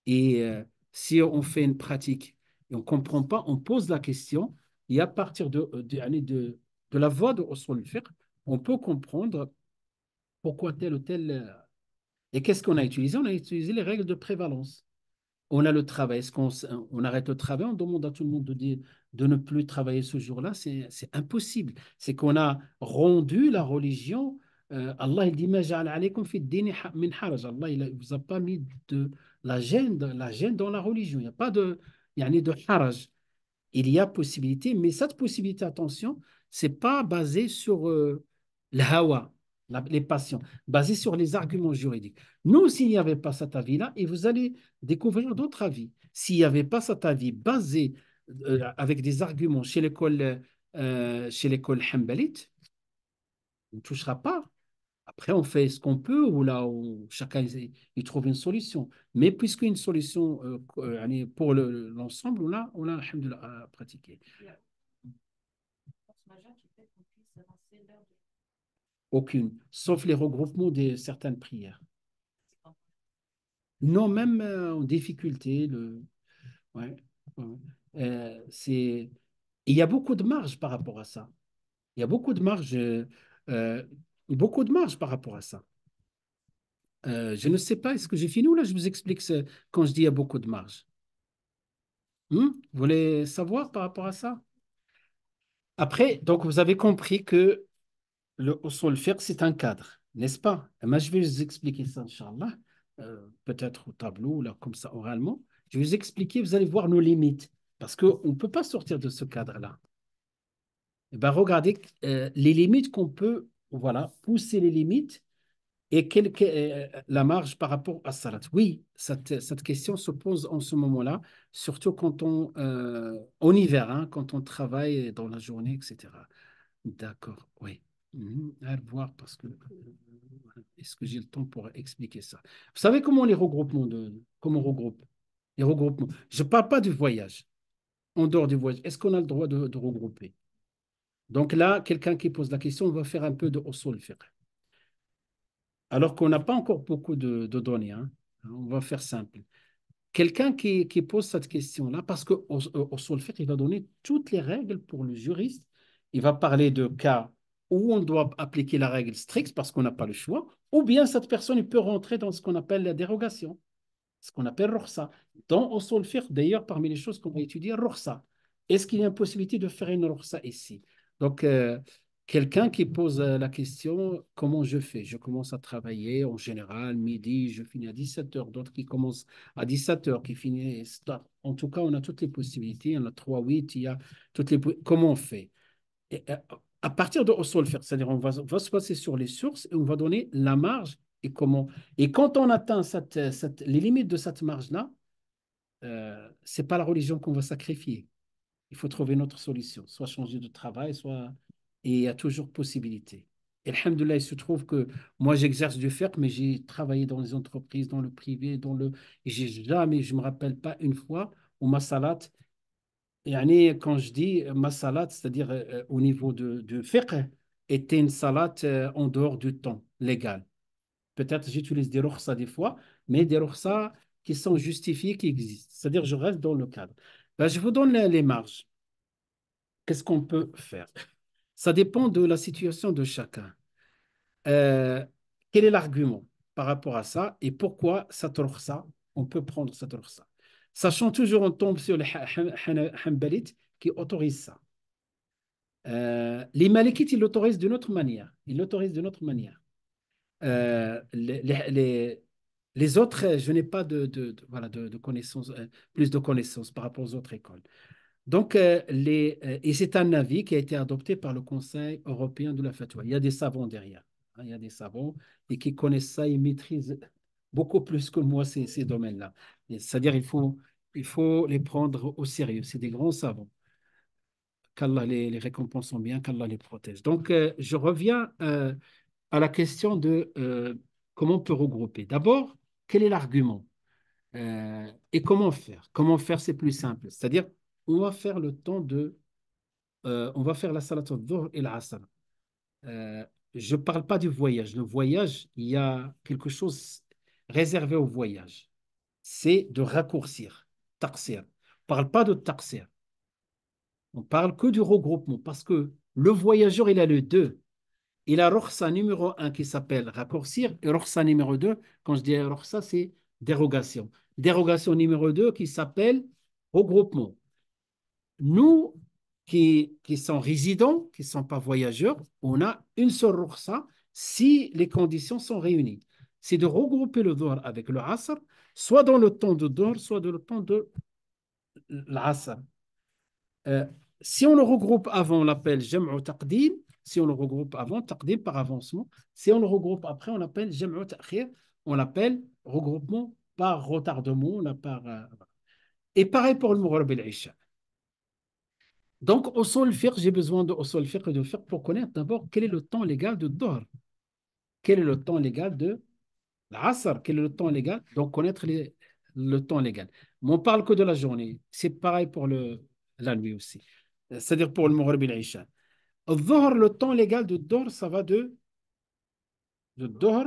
Et si on fait une pratique et on ne comprend pas, on pose la question, et à partir de la voix de Usul Fiqh, on peut comprendre pourquoi tel ou tel. Et qu'est-ce qu'on a utilisé? On a utilisé les règles de prévalence. On a le travail. Est-ce on arrête le travail? On demande à tout le monde de ne plus travailler ce jour-là? C'est impossible. C'est qu'on a rendu la religion. Allah il dit Ma ja'ala alaykum fi ad-dini min haraj. Allah il vous a pas mis de la gêne dans la religion. Il n'y a pas de, yani de haraj. Il y a possibilité, mais cette possibilité, attention, c'est pas basé sur le hawa, les passions, basé sur les arguments juridiques. Nous, s'il n'y avait pas cet avis-là, et vous allez découvrir d'autres avis. S'il n'y avait pas cet avis basé avec des arguments chez l'école Hanbalite, on ne touchera pas. Après, on fait ce qu'on peut, ou là où chacun il trouve une solution. Mais puisqu'une solution pour l'ensemble, alhamdoulilah, à pratiquer. Aucune, sauf les regroupements de certaines prières. Non, même en difficulté, ouais, ouais. C'est, il y a beaucoup de marge par rapport à ça. Il y a euh, beaucoup de marge par rapport à ça. Je ne sais pas, est-ce que j'ai fini ou là je vous explique quand je dis il y a beaucoup de marge. Vous voulez savoir par rapport à ça? Après, donc vous avez compris que le usul fiqh, c'est un cadre, n'est-ce pas? Moi, je vais vous expliquer ça, Inch'Allah, peut-être au tableau, là, comme ça, oralement. Je vais vous expliquer, vous allez voir nos limites, parce qu'on ne peut pas sortir de ce cadre-là. Eh ben, regardez les limites qu'on peut, voilà, pousser les limites et la marge par rapport à Salat. Oui, cette question se pose en ce moment-là, surtout en hiver, hein, quand on travaille dans la journée, etc. D'accord, oui. À voir parce que est-ce que j'ai le temps pour expliquer ça? Vous savez comment comment on regroupe? les regroupements. Je ne parle pas du voyage. En dehors du voyage, est-ce qu'on a le droit de regrouper? Donc là, quelqu'un qui pose la question, on va faire un peu de usul fiqh. Alors qu'on n'a pas encore beaucoup de données, hein. On va faire simple. Quelqu'un qui pose cette question-là, parce qu'au solfège, il va donner toutes les règles pour le juriste. Il va parler de cas où on doit appliquer la règle stricte parce qu'on n'a pas le choix, ou bien cette personne il peut rentrer dans ce qu'on appelle la dérogation, ce qu'on appelle rukhsa. Dans usul fiqh, d'ailleurs, parmi les choses qu'on va étudier, rukhsa. Est-ce qu'il y a une possibilité de faire une rukhsa ici? Donc, quelqu'un qui pose la question, comment je fais? Je commence à travailler en général, midi, je finis à 17 heures, d'autres qui commencent à 17 heures, qui finissent. En tout cas, on a toutes les possibilités. Il y en a 3, 8, il y a toutes les. Comment on fait? Et, à partir de usul fiqh, c'est-à-dire on va se passer sur les sources et on va donner la marge et comment. Et quand on atteint les limites de cette marge-là, ce n'est pas la religion qu'on va sacrifier. Il faut trouver une autre solution, soit changer de travail, soit. Et il y a toujours possibilité. Et alhamdoulilah, il se trouve que moi, j'exerce du fiqh, mais j'ai travaillé dans les entreprises, dans le privé, et j'ai jamais, je ne me rappelle pas une fois où ma salat, yani, quand je dis ma salat, c'est-à-dire au niveau de fiqh, était une salat en dehors du temps légal. Peut-être j'utilise des rukhsa des fois, mais des rukhsa qui sont justifiées, qui existent. C'est-à-dire je reste dans le cadre. Ben, je vous donne les marges. Qu'est-ce qu'on peut faire? Ça dépend de la situation de chacun. Euh, Quel est l'argument par rapport à ça et pourquoi cette rukhsa, on peut prendre cette rukhsa? Sachant toujours, on tombe sur les Hanbalites qui autorisent ça. Les Malikites, ils l'autorisent d'une autre manière. Ils l'autorisent d'une autre manière. Les autres, je n'ai pas voilà, de connaissances, plus de connaissances par rapport aux autres écoles. Donc, et c'est un avis qui a été adopté par le Conseil européen de la fatwa. Il y a des savants derrière, hein. Il y a des savants et qui connaissent ça, ils maîtrisent beaucoup plus que moi ces domaines-là. C'est-à-dire il faut les prendre au sérieux. C'est des grands savants. Qu'Allah les récompense en bien, qu'Allah les protège. Donc, je reviens à la question de comment on peut regrouper. D'abord, quel est l'argument? Et comment faire? Comment faire, c'est plus simple. C'est-à-dire, on va faire le temps on va faire la salat al-dhuhr et l'asr. Je ne parle pas du voyage. Le voyage, il y a quelque chose réservé au voyage. C'est de raccourcir, taqsir. On ne parle pas de taqsir. On parle que du regroupement parce que le voyageur, il a le deux. Il a Rokhsa numéro un qui s'appelle raccourcir et Rokhsa numéro 2, quand je dis Rokhsa, c'est dérogation. Dérogation numéro 2 qui s'appelle regroupement. Nous qui sommes résidents, qui ne sont pas voyageurs, on a une seule Rokhsa si les conditions sont réunies. C'est de regrouper le Dhuhr avec le Asr, soit dans le temps de Dhuhr, soit dans le temps de l'Asr. Euh, Si on le regroupe avant, on l'appelle Jam'u Taqdim. Si on le regroupe avant, Taqdim par avancement. Si on le regroupe après, on l'appelle Jam'u Ta'khir. On l'appelle regroupement par retardement. Et pareil pour le Maghrib et l'Isha. Donc, au sol fiqh, j'ai besoin de au sol fiqh de fiqh pour connaître d'abord quel est le temps légal de Dhuhr. Quel est le temps légal de l'Asr? Quel est le temps légal? Donc, connaître le temps légal. Mais on parle que de la journée. C'est pareil pour la nuit aussi. C'est-à-dire pour le Maghrib et l'Isha. Dhuhr, le temps légal de Dhuhr, ça va de Dhuhr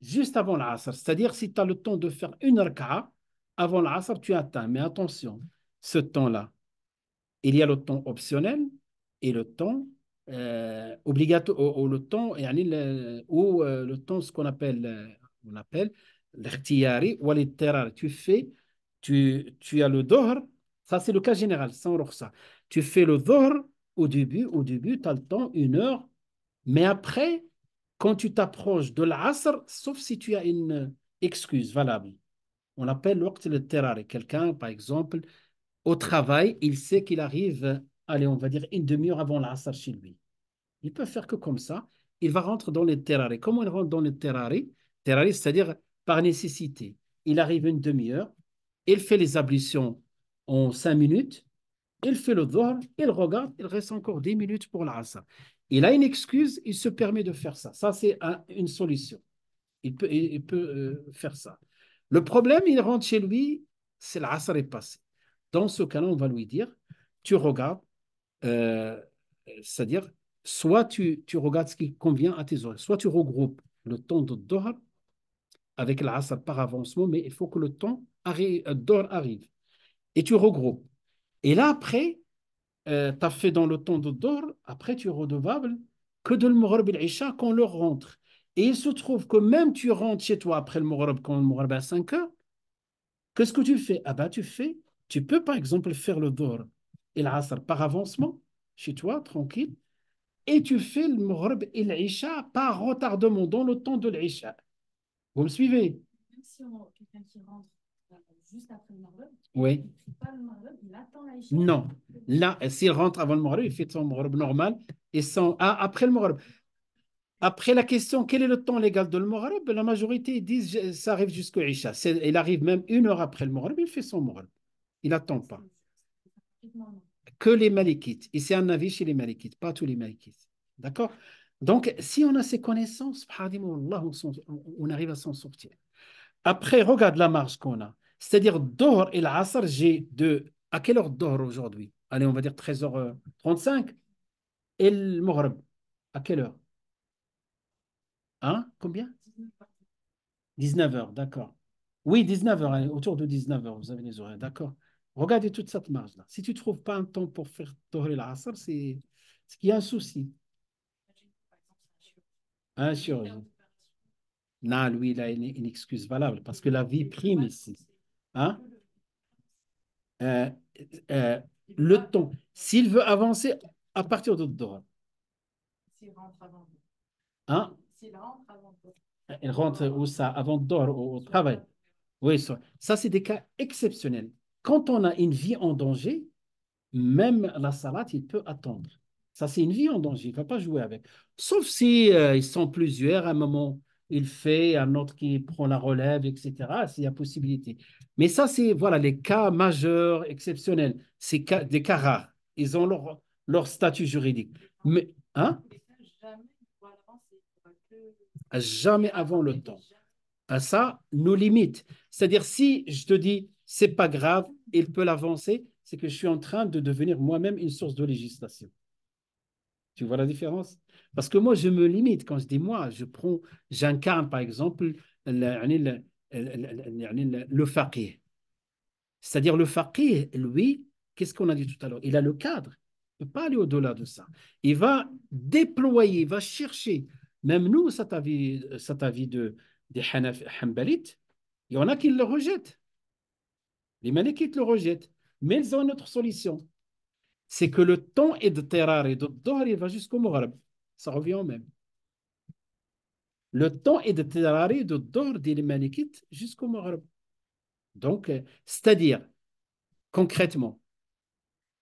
juste avant l'Asr. C'est-à-dire, si tu as le temps de faire une raka'a avant l'Asr, tu atteins. Mais attention, ce temps-là, il y a le temps optionnel et le temps obligatoire, ou le temps, yani le temps, ce on appelle l'ikhtiyari ou l'ittirar. Tu as le Dhuhr, ça c'est le cas général, sans rukhsa. Tu fais le Dhuhr au début, tu as le temps, 1 heure. Mais après, quand tu t'approches de l'Asr, sauf si tu as une excuse valable, on appelle l'waqt al-terrari. Quelqu'un, par exemple, au travail, il sait qu'il arrive, allez, on va dire une demi-heure avant l'Asr chez lui. Il peut faire que comme ça. Il va rentrer dans le terrari. Comment il rentre dans le terrari? Terrari, c'est-à-dire par nécessité. Il arrive une demi-heure, il fait les ablutions en 5 minutes, il fait le dhuhr, il regarde, il reste encore 10 minutes pour l'asr. Il a une excuse, il se permet de faire ça. Ça, c'est une solution. Il peut faire ça. Le problème, il rentre chez lui, c'est l'Asr est passé. Dans ce cas-là, on va lui dire, tu regardes, euh, c'est-à-dire, soit tu regardes ce qui convient à tes oreilles, soit tu regroupes le temps de Doha avec l'Asr par avancement, mais il faut que le temps arrive, Doha arrive. Et tu regroupes. Et là, après, tu as fait dans le temps de Doha, après, tu es redevable que de le Maghrib et l'Isha quand on le rentre. Et il se trouve que même tu rentres chez toi après le Maghrib, quand le Maghrib est à 5 heures, qu'est-ce que tu fais? Ah ben, tu peux par exemple faire le Doha et l'Asr par avancement chez toi, tranquille, et tu fais le Maghrib et l'Isha par retardement dans le temps de l'Isha. Vous me suivez? Même si quelqu'un qui rentre juste après le Maghreb, Oui. il ne prie pas le Maghreb, il attend l'Aïcha. Non. Là, s'il rentre avant le Maghrib, il fait son Maghrib normal et son... Ah, après le Maghrib. Après la question, quel est le temps légal de le Maghrib? La majorité disent ça arrive jusqu'au Isha. Il arrive même 1 heure après le Maghrib, il fait son Maghrib. Il n'attend pas. Que les Malikites. Et c'est un avis chez les Malikites, pas tous les Malikites. D'accord? Donc, si on a ces connaissances, on arrive à s'en sortir. Après, regarde la marge qu'on a. C'est-à-dire, Dohr et l'Asr, j'ai de. À quelle heure Dohr aujourd'hui? Allez, on va dire 13h35. Et le Maghrib, à quelle heure? Hein? Combien? 19h, d'accord. Oui, 19h, autour de 19h, vous avez les horaires, d'accord. Regardez toute cette marge-là. Si tu ne trouves pas un temps pour faire Dohr et l'Asr, c'est qu'il y a un souci. Un chirurgien. Non, lui, il a une excuse valable parce que la vie prime ici. Hein? Euh, euh, le temps. S'il veut avancer à partir de droit, S'il rentre avant. hein? S'il rentre avant. Il rentre où ça, avant d'or au travail. Oui, ça c'est des cas exceptionnels. Quand on a une vie en danger, même la salade, il peut attendre. Ça, c'est une vie en danger. Il ne va pas jouer avec. Sauf si ils sont plusieurs, à un moment, il fait, un autre qui prend la relève, etc. S'il y a possibilité. Mais ça, c'est voilà, les cas majeurs, exceptionnels. C'est des cas rares. Ils ont leur statut juridique. Mais, hein? Jamais avant le temps. À ça, nos limites. C'est-à-dire, si je te dis, c'est pas grave, il peut l'avancer, c'est que je suis en train de devenir moi-même une source de législation. Tu vois la différence? Parce que moi, je me limite. Quand je dis moi, j'incarne par exemple le faqih. C'est-à-dire le faqih, lui, qu'est-ce qu'on a dit tout à l'heure? Il a le cadre. Il ne peut pas aller au-delà de ça. Il va déployer, il va chercher. Même nous, cet avis des Hanbalites, il y en a qui le rejettent. Les Malikites le rejettent. Mais ils ont une autre solution. C'est que le temps est de Terrar et de Dohr, il va jusqu'au Maghreb. Ça revient au même. Le temps est de Terrar et de Dohr des Malikites jusqu'au Maghreb. Donc, c'est-à-dire, concrètement,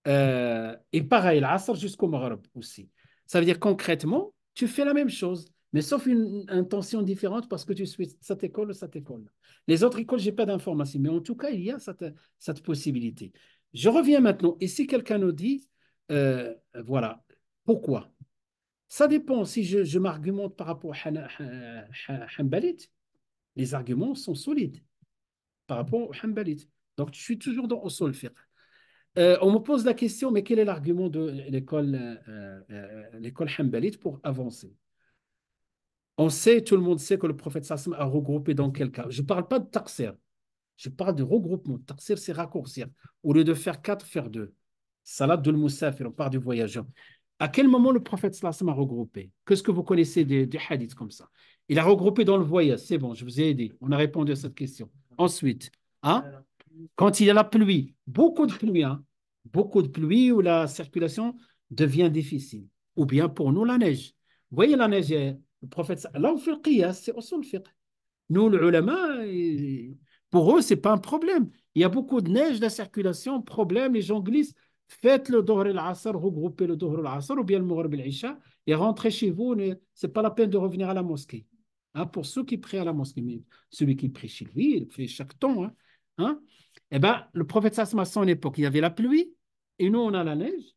et pareil, l'Asr jusqu'au Maghreb aussi. Ça veut dire concrètement, tu fais la même chose, mais sauf une intention différente parce que tu suis cette école ou cette école. Les autres écoles, je n'ai pas d'informations, mais en tout cas, il y a cette possibilité. Je reviens maintenant. Et si quelqu'un nous dit, voilà, pourquoi? Ça dépend. Si je m'argumente par rapport à Hanbalit, les arguments sont solides par rapport aux Hanbalites. Donc, je suis toujours dans Usul Fiqh. On me pose la question, mais quel est l'argument de l'école Hanbalite pour avancer? On sait, tout le monde sait que le prophète Sassam a regroupé dans quel cas. Je ne parle pas de taqsir, je parle de regroupement. Taqsir, c'est raccourcir. Au lieu de faire quatre, faire deux. Salat de musafir, on part du voyageur. À quel moment le prophète Sassam a regroupé? Qu'est-ce que vous connaissez des hadiths comme ça? Il a regroupé dans le voyage, c'est bon, je vous ai aidé. On a répondu à cette question. Ensuite, hein? Quand il y a la pluie, beaucoup de pluie où la circulation devient difficile. Ou bien pour nous, la neige. Vous voyez la neige, le prophète, là on fait le qiyas, c'est usul fiqh. Nous, les ulama, pour eux, c'est pas un problème. Il y a beaucoup de neige, la circulation, problème, les gens glissent. Faites le Dohr et l'Asr, regroupez le Dohr et l'Asr ou bien le Maghrib et l'Isha et rentrez chez vous. C'est pas la peine de revenir à la mosquée. Hein, pour ceux qui prient à la mosquée, mais celui qui prie chez lui, il fait chaque temps. Hein. Eh ben, le prophète Sassam à son époque, il y avait la pluie et nous, on a la neige.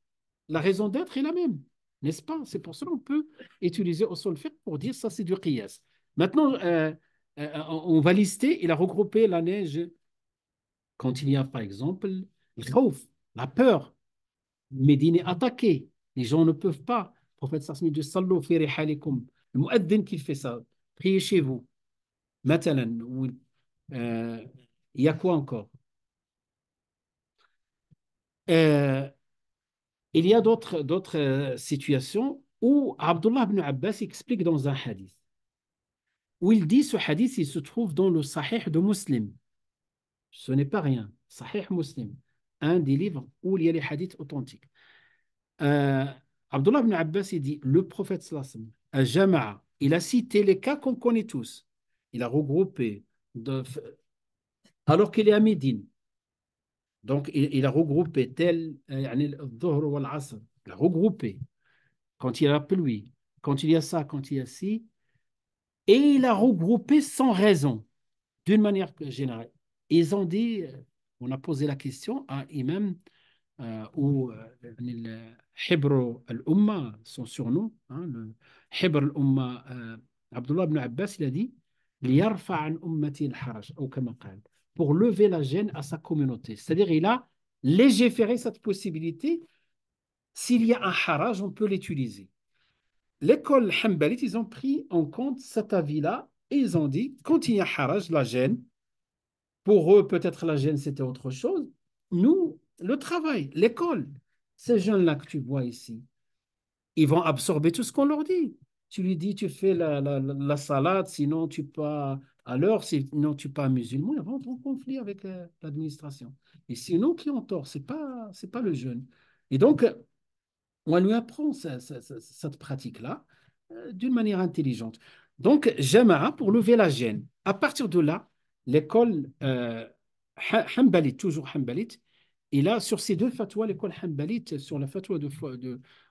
La raison d'être est la même, n'est-ce pas? C'est pour cela qu'on peut utiliser au sol fiqh pour dire ça, c'est du qiyas. Maintenant, on va lister, il a regroupé la neige quand il y a, par exemple, le khawf, la peur. Médine est attaquée. Les gens ne peuvent pas. Le prophète sallallahu dit Sallu fi rihalikum. Le muaddin qui fait ça. Priez chez vous. Matalan. Euh, il y a quoi encore? Euh, il y a d'autres situations où Abdullah ibn Abbas explique dans un hadith. Où il dit ce hadith, il se trouve dans le Sahih de Muslim. Ce n'est pas rien. Sahih Muslim. Un des livres où il y a les hadiths authentiques. Euh, Abdullah ibn Abbas, il dit, le prophète sallallahu alayhi wa sallam, il a cité les cas qu'on connaît tous. Il a regroupé, alors qu'il est à Médine. Donc, il a regroupé tel, يعني الظهر والعصر. Il a regroupé. Quand il y a la pluie, quand il y a ça, quand il y a ci. Et il a regroupé sans raison, d'une manière générale. Ils ont dit, on a posé la question à Imam ou le Hibr al-Umma, son surnom, hein, le Hibr al-Umma, Abdullah ibn Abbas, il a dit ليرفع عن أمتي الحرج أو كما قال, pour lever la gêne à sa communauté. C'est-à-dire, il a légiféré cette possibilité. S'il y a un haraj, on peut l'utiliser. L'école Hanbalite, ils ont pris en compte cet avis-là et ils ont dit, quand il y a haraj, la gêne, pour eux, peut-être la gêne, c'était autre chose. Nous, le travail, l'école, ces jeunes-là que tu vois ici, ils vont absorber tout ce qu'on leur dit. Tu lui dis, tu fais la salade, sinon tu pas à l'heure, sinon tu pas musulman, ils rentrent en conflit avec l'administration. Et sinon, qui ont tort? C'est pas le jeune. Et donc, on lui apprend cette pratique-là d'une manière intelligente. Donc, Jama'a pour lever la gêne. À partir de là, l'école Hanbalite, toujours Hanbalite, et là, sur ces deux fatwas, l'école Hanbalite, sur la fatwa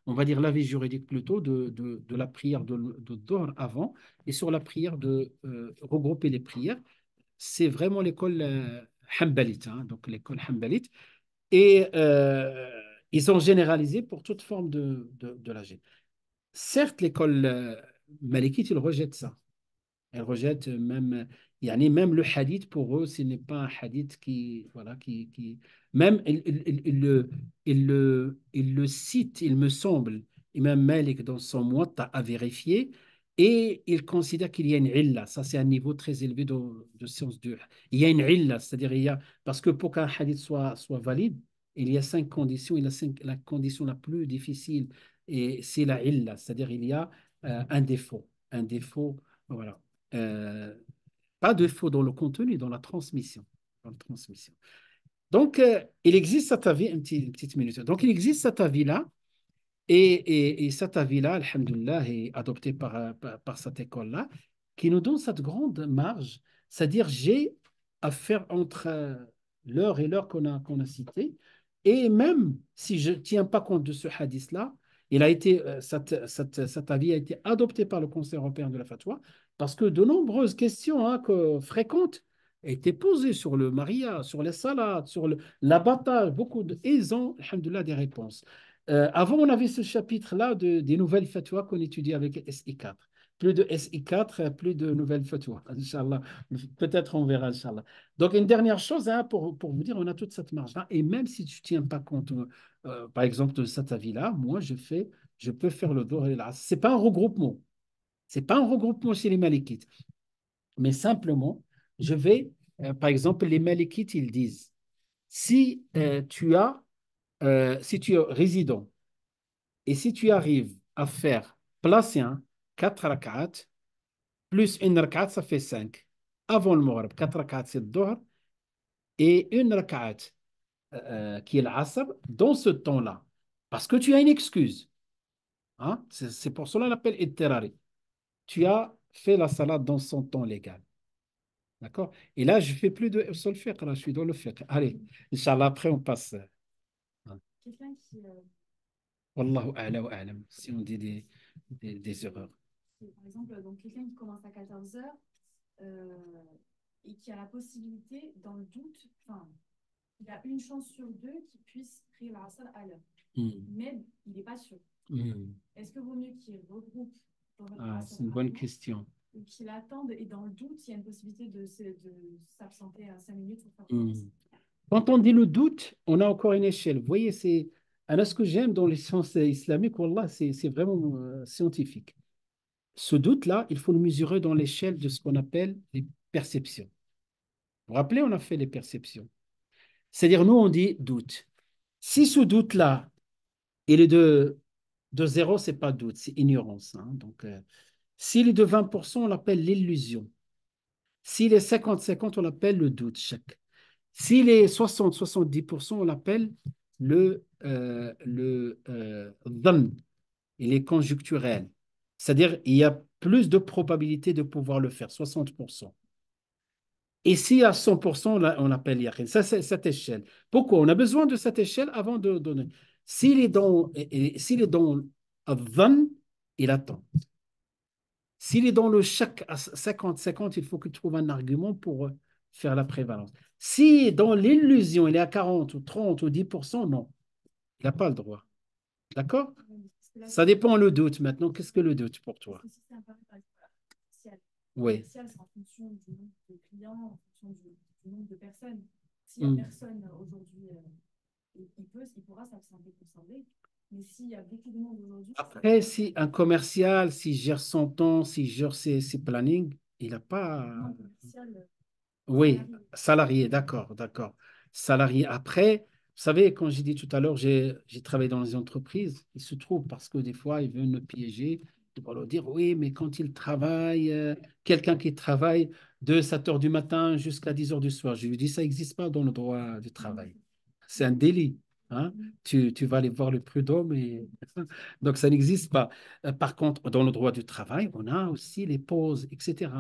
on va dire l'avis juridique plutôt, de la prière de Dohr avant, et sur la prière de regrouper les prières, c'est vraiment l'école Hanbalite, hein, donc l'école Hanbalite. Et ils ont généralisé pour toute forme de la gêne. Certes, l'école malikite, ils rejettent ça. Elle rejette même, même le hadith pour eux, ce n'est pas un hadith voilà, même il le cite, il me semble, Imam Malik dans son Muwatta a vérifié, et il considère qu'il y a une illa. Ça, c'est un niveau très élevé de science dure. Il y a une illa, c'est-à-dire parce que pour qu'un hadith soit valide, il y a 5 conditions. La condition la plus difficile, et c'est la illa, c'est-à-dire il y a un défaut. Un défaut, voilà. Euh, Pas de faux dans le contenu, dans la transmission. Dans la transmission. Donc, il existe cet avis, une petite minute. Donc, il existe cet avis-là, et cet avis-là, alhamdoulilah, est adopté par cette école-là, qui nous donne cette grande marge, c'est-à-dire j'ai à faire entre l'heure et l'heure qu'on a citée, et même si je ne tiens pas compte de ce hadith-là, cet avis a été adopté par le Conseil européen de la fatwa, parce que de nombreuses questions fréquentes étaient posées sur le mariage, sur les salades, sur l'abattage, et ils ont, alhamdoulilah, des réponses. Avant, on avait ce chapitre-là des nouvelles fatwas qu'on étudie avec SI4. Plus de SI4, plus de nouvelles fatwas, Inch'Allah. Peut-être on verra, Inch'Allah. Donc, une dernière chose, hein, pour vous dire, on a toute cette marge-là. Et même si tu ne tiens pas compte, par exemple, de cet avis-là, moi, je peux faire le Dohr et l'Asr. Ce n'est pas un regroupement. C'est pas un regroupement chez les Malikites. Mais simplement, par exemple, les Malikites, ils disent, si tu es résident, et si tu arrives à faire placer 4 rak'at, plus une rak'at, ça fait 5. Avant le Maghrib, 4 rak'at, c'est le Dohr, et une rak'at qui est l'Asr, dans ce temps-là. Parce que tu as une excuse. Hein? C'est pour cela qu'on l'appelle ittirari. Tu as fait la salade dans son temps légal. D'accord? Et là, je ne fais plus de usul fiqh, là, je suis dans le fiqh. Allez, Inch'Allah, après, on passe. Quelqu'un qui, Wallahu a'la wa a'lam, si on dit des erreurs. par exemple, donc quelqu'un qui commence à 14 heures et qui a la possibilité, dans le doute, enfin, il a une chance sur deux qu'il puisse prier la salle à l'heure. Mais il n'est pas sûr. Est-ce que vaut mieux qu'il regroupe dans le C'est une bonne question. qui l'attendent et dans le doute, il y a une possibilité de s'absenter à 5 minutes pour faire le Hmm. reste. Quand on dit le doute, on a encore une échelle. Vous voyez, c'est ce que j'aime dans les sciences islamiques, wallah, c'est vraiment scientifique. Ce doute-là, il faut le mesurer dans l'échelle de ce qu'on appelle les perceptions. Vous vous rappelez, on a fait les perceptions. C'est-à-dire, nous, on dit doute. Si ce doute-là, il est de zéro, c'est pas doute, c'est ignorance, hein. Donc, s'il est de 20%, on l'appelle l'illusion. S'il est 50-50, on l'appelle le doute, chaque. S'il est 60-70%, on l'appelle le dhann. Il est conjoncturel. C'est-à-dire, il y a plus de probabilité de pouvoir le faire, 60%. Et si à 100%, on l'appelle yaqin. Ça, c'est cette échelle. Pourquoi? On a besoin de cette échelle avant de donner. S'il est dans le dhann, il attend. S'il est dans le chèque à 50-50, il faut qu'il trouve un argument pour faire la prévalence. Si dans l'illusion, il est à 40 ou 30 ou 10%, non, il n'a pas le droit. D'accord? Parce que là, Ça dépend le doute. Maintenant, qu'est-ce que le doute pour toi? parce que si c'est un paramètre commercial, Oui. c'est en fonction du nombre de clients, en fonction du nombre de personnes. S'il n'y a Hmm. personne aujourd'hui, il pourra s'absenter pour s'en. Mais s'il y a beaucoup de monde aujourd'hui, Après, si un commercial, s'il gère son temps, s'il gère ses plannings, il n'a pas. non commercial, Oui, salarié. salarié, d'accord, d'accord. Salarié. Après, vous savez, quand j'ai dit tout à l'heure, j'ai travaillé dans les entreprises, il se trouve parce que des fois, ils veulent me piéger, ils vont leur dire, oui, mais quand il travaille, quelqu'un qui travaille de 7 heures du matin jusqu'à 10 heures du soir, je lui dis, ça n'existe pas dans le droit du travail. C'est un délit. Hein? Tu vas aller voir le prud'homme et donc ça n'existe pas. Par contre, dans le droit du travail, on a aussi les pauses, etc.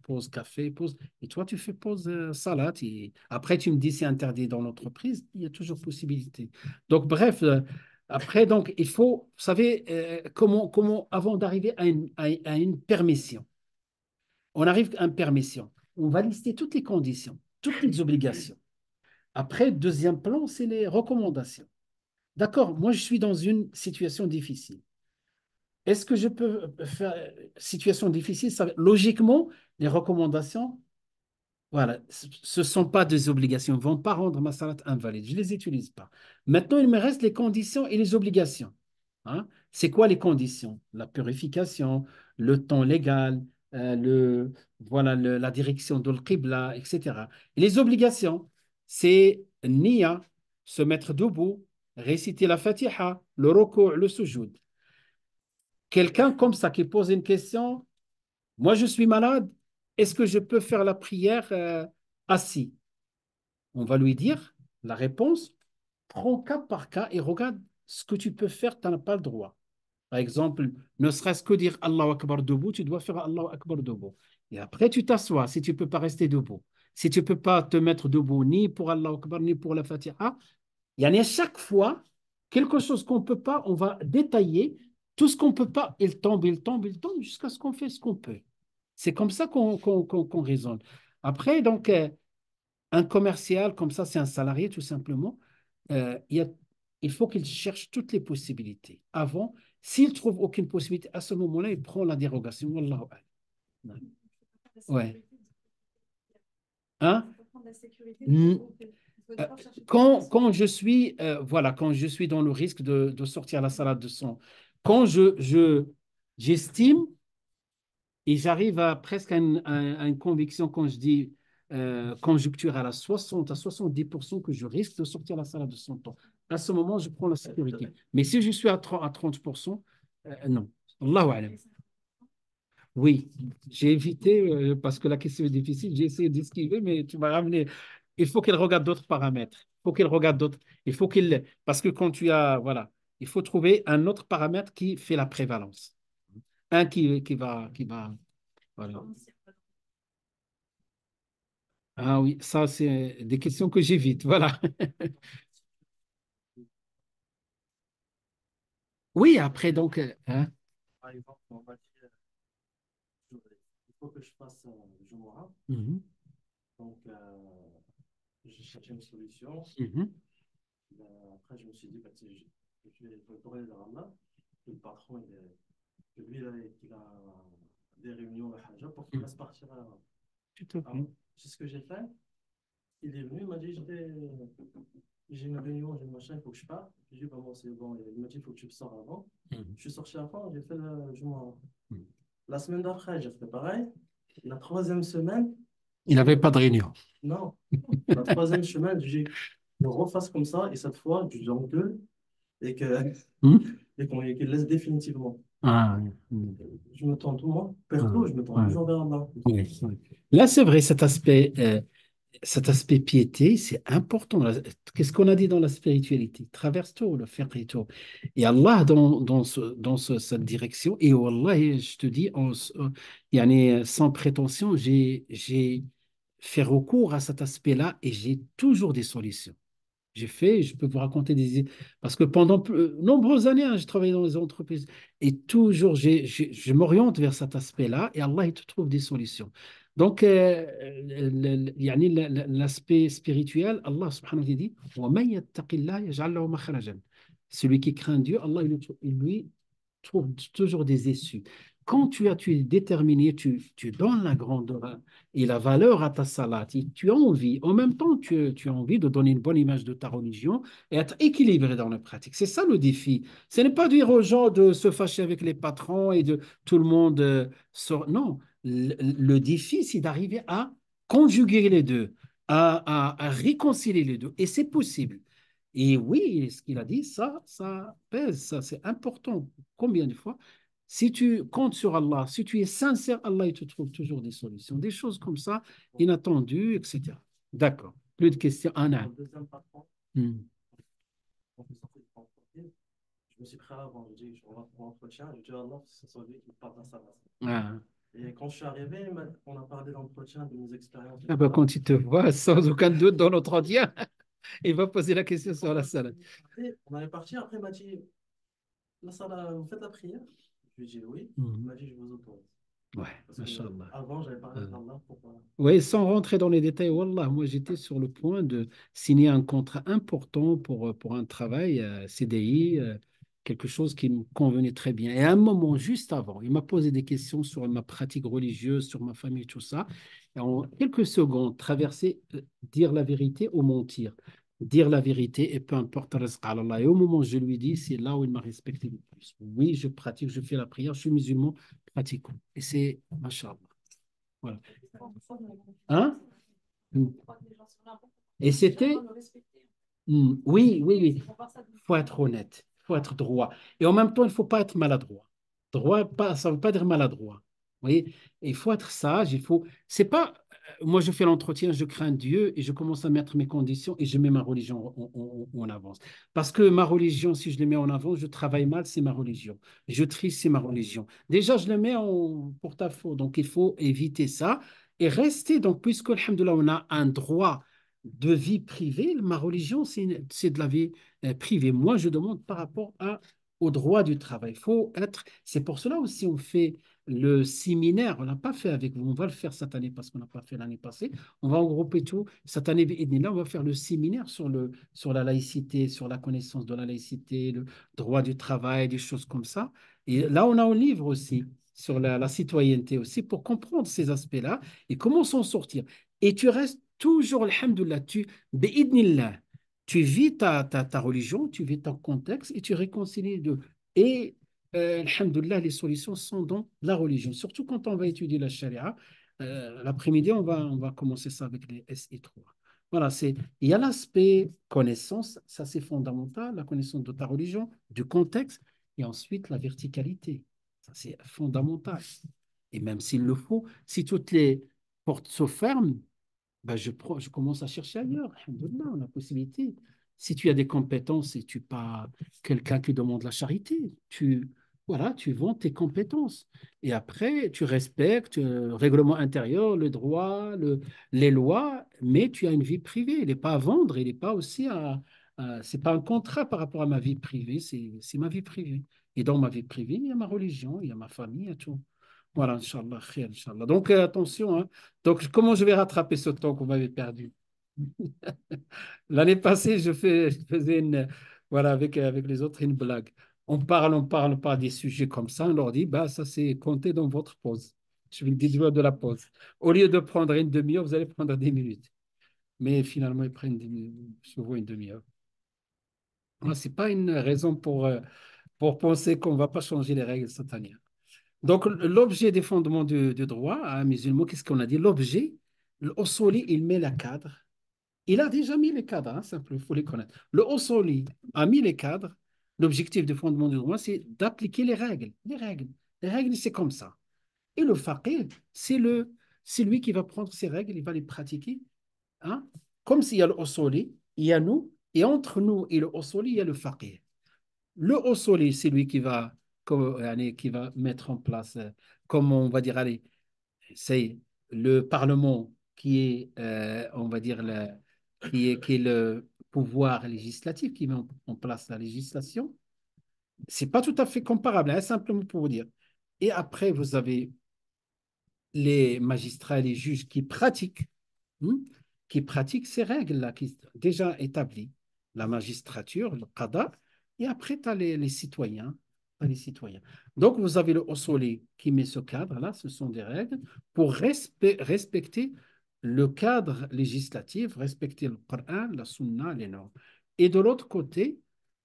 Pause café, pause. Et toi, tu fais pause salade. Et après, tu me dis c'est interdit dans l'entreprise. Il y a toujours possibilité. Donc, bref, après, donc, il faut, vous savez, avant d'arriver à une permission, on arrive à une permission. On va lister toutes les conditions, toutes les obligations. Après, deuxième plan, c'est les recommandations. D'accord, moi, je suis dans une situation difficile. Est-ce que je peux faire situation difficile? Logiquement, les recommandations, voilà, ce ne sont pas des obligations. Ils ne vont pas rendre ma salade invalide. Je ne les utilise pas. Maintenant, il me reste les conditions et les obligations. Hein? C'est quoi les conditions? La purification, le temps légal, voilà, la direction de l'Qibla, etc. Et les obligations, c'est niya, se mettre debout, réciter la Fatiha, le ruku', le sujoud. Quelqu'un comme ça qui pose une question, moi je suis malade, est-ce que je peux faire la prière assis? On va lui dire la réponse, prends cas par cas et regarde ce que tu peux faire, tu n'as pas le droit. Par exemple, ne serait-ce que dire Allahu Akbar debout, tu dois faire Allahu Akbar debout. Et après, tu t'assois si tu ne peux pas rester debout. Si tu ne peux pas te mettre debout ni pour Allahu Akbar ni pour la Fatiha, il y en a chaque fois, quelque chose qu'on ne peut pas, on va détailler. Tout ce qu'on ne peut pas, il tombe jusqu'à ce qu'on fait ce qu'on peut. C'est comme ça qu'on raisonne. Après, donc, un commercial, comme ça, c'est un salarié tout simplement. Il faut qu'il cherche toutes les possibilités. Avant, s'il trouve aucune possibilité, à ce moment-là, il prend la dérogation. Wallahu a'lam. La Ouais. sécurité, Hein? il faut prendre la sécurité du Mm. groupe. Il faut d'abord chercher toutes les Quand possibilités. je suis, voilà, quand je suis dans le risque de sortir la salade de son, quand j'estime et j'arrive à presque à une conviction quand je dis conjoncturelle à 60 à 70% que je risque de sortir la salade de son temps. À ce moment, je prends la sécurité. Mais si je suis à 30%, non. Allahu alam. Oui, j'ai évité parce que la question est difficile. J'ai essayé d'esquiver, mais tu m'as ramené. Il faut qu'elle regarde d'autres paramètres. Il faut qu'elle regarde d'autres. Il faut qu'il. Parce que quand tu as. Voilà. Il faut trouver un autre paramètre qui fait la prévalence. Un qui va. Voilà. Ah oui, ça, c'est des questions que j'évite. Voilà. Oui, après, donc. Hein? Par exemple, on va dire, il faut que je fasse un Jumu'ah. Mhm, Donc, j'ai cherché une solution. mhm, Après, je me suis dit, bah, je vais retourner vers Allah. Le patron, lui, il a des réunions à Haja pour qu'il laisse partir à. Tout à fait. Alors, c'est ce que j'ai fait. Il est venu, il m'a dit j'ai une réunion, j'ai une machin, il faut que je parte. J'ai dit bah, bon, c'est bon. Il m'a dit il faut que tu sors avant. Je suis sorti avant, j'ai fait le Jumu'ah. La semaine d'après, j'ai fait pareil. La troisième semaine, Il n'avait pas de réunion. non. La troisième semaine, j'ai je refasse comme ça, et cette fois, je l'engueule et que Hmm? et qu'il laisse définitivement. Ah, Je me tends tout, moi, perso, je me tends ouais. toujours vers là. Oui, oui. Là, c'est vrai, cet aspect piété, c'est important. Qu'est-ce qu'on a dit dans la spiritualité? Traverse tout, le fiqh et tout. Et Allah, cette direction, et Wallah, je te dis, yani, sans prétention, j'ai fait recours à cet aspect-là et j'ai toujours des solutions. Je peux vous raconter Parce que pendant nombreuses années, hein, j'ai travaillé dans les entreprises et toujours, je m'oriente vers cet aspect-là et Allah, il te trouve des solutions. Donc, yani, l'aspect spirituel, Allah subhanahu wa ta'ala dit وَمَن يَتَّقِ اللَّهَ يَجْعَلْ لَهُ مَخْرَجًا. Celui qui craint Dieu, Allah, il lui trouve toujours des issues. Quand tu es déterminé, tu donnes la grandeur et la valeur à ta salat, et tu as envie, en même temps, tu as envie de donner une bonne image de ta religion et être équilibré dans la pratique. C'est ça le défi. Ce n'est pas dire aux gens de se fâcher avec les patrons et de tout le monde Non, le défi, c'est d'arriver à conjuguer les deux, à réconcilier les deux. Et c'est possible. Et oui, ce qu'il a dit, ça pèse, ça c'est important. Combien de fois? Si tu comptes sur Allah, si tu es sincère, Allah, il te trouve toujours des solutions. Des choses comme ça, inattendues, etc. D'accord. Plus de questions. Anna. Le deuxième patron, Hmm. quand je suis sorti de l'entreprise, je me suis pris avant, je dis je rentre pour l'entretien, je dis à Allah, c'est celui qui part dans sa race. Ah. Et quand je suis arrivé, on a parlé d'entretien, de mes expériences, Ah bah, etc. quand il te voit, sans aucun doute, dans notre entretien, il va poser la question sur la salle. On allait partir, après il m'a dit, la salle, vous faites la prière? Je lui ai dit oui. Il Mhm. m'a dit je vous autorise. Ouais, Parce que machallah. avant, j'avais parlé d'Allah pour. Oui, sans rentrer dans les détails, Wallah, moi j'étais sur le point de signer un contrat important pour un travail CDI, quelque chose qui me convenait très bien. Et à un moment, juste avant, il m'a posé des questions sur ma pratique religieuse, sur ma famille, tout ça. Et en quelques secondes, traverser, dire la vérité ou mentir. Dire la vérité et peu importe, rizq ala Allah. Et au moment où je lui dis, c'est là où il m'a respecté le plus. Oui, je pratique, je fais la prière, je suis musulman, pratiquant. Et c'est, machallah. Voilà. Hein? Et c'était. Oui, oui, oui. Il faut être honnête, il faut être droit. Et en même temps, il ne faut pas être maladroit. Droit, pas, ça ne veut pas dire maladroit. Vous voyez? Et il faut être sage, il faut. C'est pas. Moi, je fais l'entretien, je crains Dieu et je commence à mettre mes conditions et je mets ma religion en avance. Parce que ma religion, si je les mets en avant, je travaille mal, c'est ma religion. Je triche, c'est ma religion. Déjà, je le mets en porte-à-faux. Donc, il faut éviter ça et rester. Donc, puisque, alhamdoulilah, on a un droit de vie privée, ma religion, c'est de la vie privée. Moi, je demande par rapport au droit du travail. Faut être, c'est pour cela aussi on fait le séminaire. On l'a pas fait avec vous. On va le faire cette année parce qu'on n'a pas fait l'année passée. On va regrouper tout. Cette année, là, on va faire le séminaire sur la laïcité, sur la connaissance de la laïcité, le droit du travail, des choses comme ça. Et là, on a un livre aussi sur la citoyenneté aussi pour comprendre ces aspects-là et comment s'en sortir. Et tu restes toujours, alhamdoulilah, bi'idnillah, tu vis ta religion, tu vis ton contexte et tu réconcilies les deux. Et alhamdoulilah, les solutions sont dans la religion. Surtout quand on va étudier la charia. L'après-midi, on va commencer ça avec les SI3. Voilà, il y a l'aspect connaissance, ça c'est fondamental, la connaissance de ta religion, du contexte, et ensuite la verticalité. Ça c'est fondamental. Et même s'il le faut, si toutes les portes se ferment, ben je commence à chercher ailleurs. Alhamdoulilah, on a la possibilité. Si tu as des compétences et tu n'es pas quelqu'un qui demande la charité, voilà, tu vends tes compétences. Et après, tu respectes le règlement intérieur, le droit, les lois, mais tu as une vie privée. Il n'est pas à vendre, il n'est pas aussi c'est pas un contrat par rapport à ma vie privée, c'est ma vie privée. Et dans ma vie privée, il y a ma religion, il y a ma famille, il y a tout. Voilà, Inch'Allah, khair, Inch'Allah. Donc, attention, hein. Donc, comment je vais rattraper ce temps qu'on m'avait perdu? L'année passée, je faisais voilà, avec les autres, une blague. On parle pas des sujets comme ça. On leur dit, bah, ça, c'est compté dans votre pause. Je vais le déduire de la pause. Au lieu de prendre une demi-heure, vous allez prendre 10 minutes. Mais finalement, ils prennent souvent une demi-heure. Ce n'est pas une raison pour penser qu'on ne va pas changer les règles sataniques. Donc, l'objet des fondements du droit à un musulman, qu'est-ce qu'on a dit? L'objet, l'Osoli, il met le cadre. Il a déjà mis les cadres, hein, simple, il faut les connaître. Le Osoli a mis les cadres. L'objectif des fondements du droit, c'est d'appliquer les règles. Les règles. Les règles, c'est comme ça. Et le faqih, c'est lui qui va prendre ces règles, il va les pratiquer. Hein? Comme s'il y a le Osoli, il y a nous, et entre nous et le Osoli, il y a le faqih. Le Osoli, c'est lui qui va mettre en place, comme on va dire, allez, c'est le Parlement qui est, on va dire, qui est le pouvoir législatif qui met en place la législation. C'est pas tout à fait comparable, hein, simplement pour vous dire. Et après, vous avez les magistrats et les juges hein, qui pratiquent ces règles-là, qui sont déjà établies. La magistrature, le qada, et après, tu as les citoyens. Les citoyens. Donc, vous avez le Osoli qui met ce cadre-là, ce sont des règles pour respecter le cadre législatif, respecter le Coran, la Sunna, les normes. Et de l'autre côté,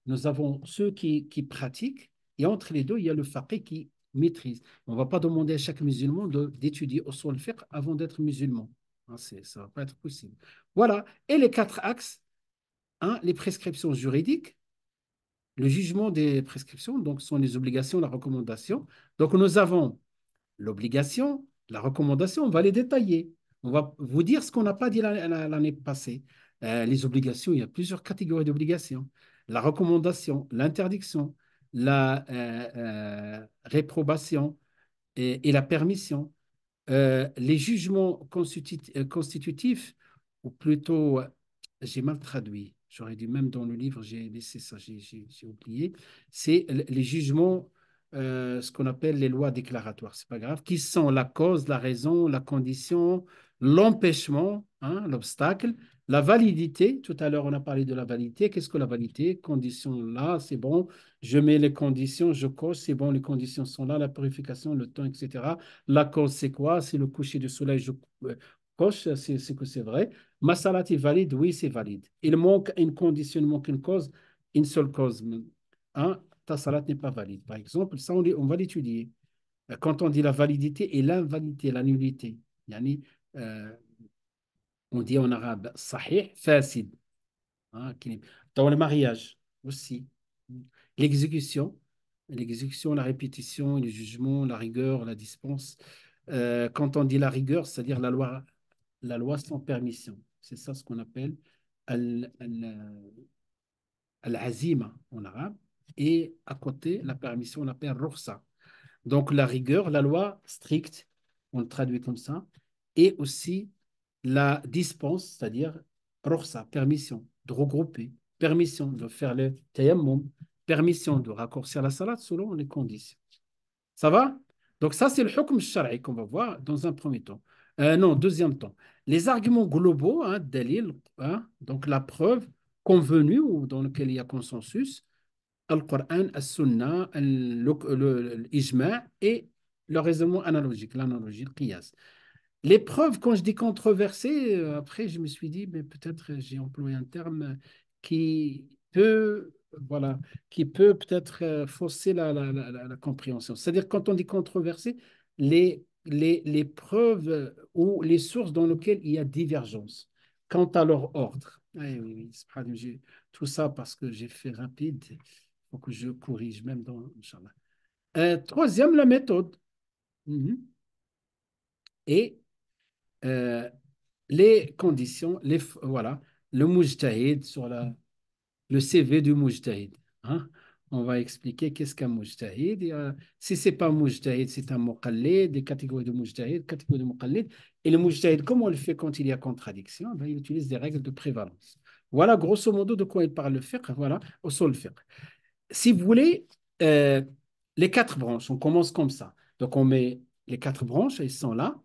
nous avons ceux qui pratiquent, et entre les deux, il y a le faqih qui maîtrise. On ne va pas demander à chaque musulman d'étudier usul al-fiqh avant d'être musulman. Ça ne va pas être possible. Voilà. Et les 4 axes, hein, les prescriptions juridiques, le jugement des prescriptions, donc sont les obligations, la recommandation. Donc nous avons l'obligation, la recommandation, on va les détailler. On va vous dire ce qu'on n'a pas dit l'année passée. Les obligations, il y a plusieurs catégories d'obligations. La recommandation, l'interdiction, la réprobation et la permission. Les jugements constitutifs, ou plutôt, j'ai mal traduit, j'aurais dû même dans le livre, j'ai laissé ça, j'ai oublié, c'est les jugements, ce qu'on appelle les lois déclaratoires, c'est pas grave, qui sont la cause, la raison, la condition, l'empêchement, hein, l'obstacle, la validité. Tout à l'heure, on a parlé de la validité. Qu'est-ce que la validité? Conditions là, c'est bon, je mets les conditions, je coche, c'est bon, les conditions sont là, la purification, le temps, etc. La cause, c'est quoi? C'est le coucher du soleil, je coche, c'est que c'est vrai. Ma salat est valide? Oui, c'est valide. Il manque une condition, il manque une cause, une seule cause. Hein? Ta salat n'est pas valide. Par exemple, ça, on va l'étudier. Quand on dit la validité et l'invalidité, la nullité, yani, euh, on dit en arabe sahih, fasid. Hein, dans le mariage aussi. L'exécution, l'exécution, la répétition, le jugement, la rigueur, la dispense. Quand on dit la rigueur, c'est-à-dire la loi sans permission. C'est ça ce qu'on appelle al-azima en arabe. Et à côté, la permission, on appelle rukhsa. Donc la rigueur, la loi stricte, on le traduit comme ça. Et aussi la dispense, c'est-à-dire rukhsa, permission de regrouper, permission de faire le tayammum, permission de raccourcir la salade selon les conditions. Ça va? Donc ça, c'est le hukm shari qu'on va voir dans un premier temps. Non, deuxième temps. Les arguments globaux, hein, dalil, hein, donc la preuve convenue ou dans laquelle il y a consensus, Al-Qur'an, Al-Sunnah, l'Ijma' et le raisonnement analogique, l'analogie, le qiyas. Les preuves, quand je dis controversées, après, je me suis dit, mais peut-être j'ai employé un terme qui peut, voilà, qui peut peut-être fausser la compréhension. C'est-à-dire, quand on dit controversé, les preuves ou les sources dans lesquelles il y a divergence quant à leur ordre. Oui, oui, oui, tout ça parce que j'ai fait rapide. Il faut que je corrige même dans, Inch'Allah. Troisième, la méthode. Mhm. Et euh, les conditions, voilà, le mujtahid sur le CV du mujtahid. Hein? On va expliquer qu'est-ce qu'un mujtahid. Si ce n'est pas un mujtahid, c'est un muqallid, des catégories de mujtahid, catégories de muqallid. Et le mujtahid, comment on le fait quand il y a contradiction? Ben, il utilise des règles de prévalence. Voilà, grosso modo, de quoi il parle le fiqh. Voilà, au sol fiqh. Si vous voulez, euh, les 4 branches, on commence comme ça. Donc, on met les 4 branches, elles sont là.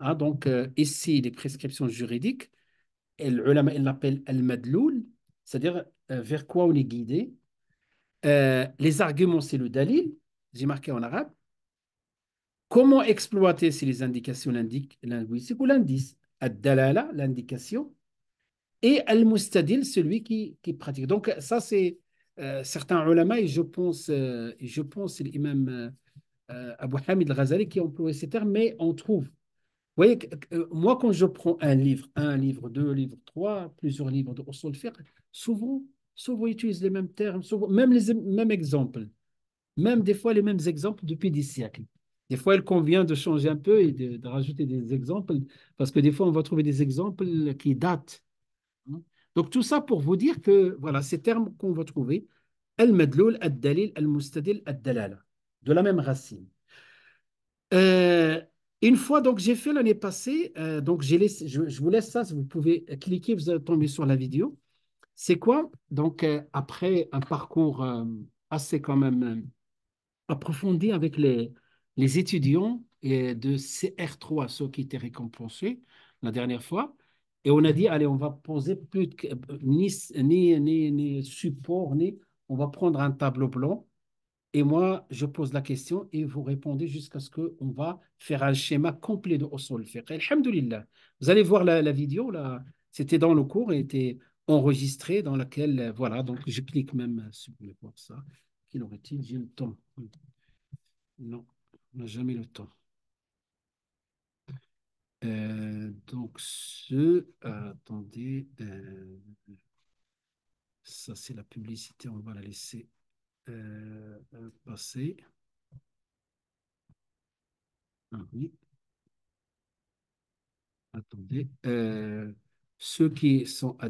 Hein, donc, ici, les prescriptions juridiques, et l'ulama, il l'appelle al-madloul, c'est-à-dire vers quoi on est guidé. Les arguments, c'est le dalil, j'ai marqué en arabe. Comment exploiter les indications linguistiques ou l'indice? Ad-dalala, l'indication, et al-mustadil, celui qui pratique. Donc, ça, c'est certains ulama, et je pense c'est l'imam Abu Hamid al-Ghazali qui a employé ces termes, mais on trouve. Vous voyez, moi, quand je prends un livre, deux livres, trois, plusieurs livres de usul fiqh, souvent, souvent, ils utilisent les mêmes termes, souvent, même les mêmes exemples, même des fois les mêmes exemples depuis des siècles. Des fois, il convient de changer un peu et de rajouter des exemples, parce que des fois, on va trouver des exemples qui datent. Hein. Donc, tout ça pour vous dire que, voilà, ces termes qu'on va trouver, al-madloul, al-dalil, al-mustadil, al-dalala, de la même racine. Euh, une fois, donc, j'ai fait l'année passée, donc je vous laisse ça, vous pouvez cliquer, vous allez tomber sur la vidéo. C'est quoi? Donc, après un parcours assez quand même approfondi avec les étudiants de CR3, ceux qui étaient récompensés la dernière fois, et on a dit, allez, on va poser plus de, ni support, on va prendre un tableau blanc et moi, je pose la question et vous répondez jusqu'à ce qu'on va faire un schéma complet de usul fiqh. Alhamdulillah. Vous allez voir la vidéo, là, c'était dans le cours et était enregistré dans laquelle, voilà, donc je clique même si vous voulez voir ça. Qu'il aurait-il? J'ai le temps. Non, on n'a jamais le temps. Attendez, ça c'est la publicité, on va la laisser passer. Ah oui. Attendez. Ceux qui sont à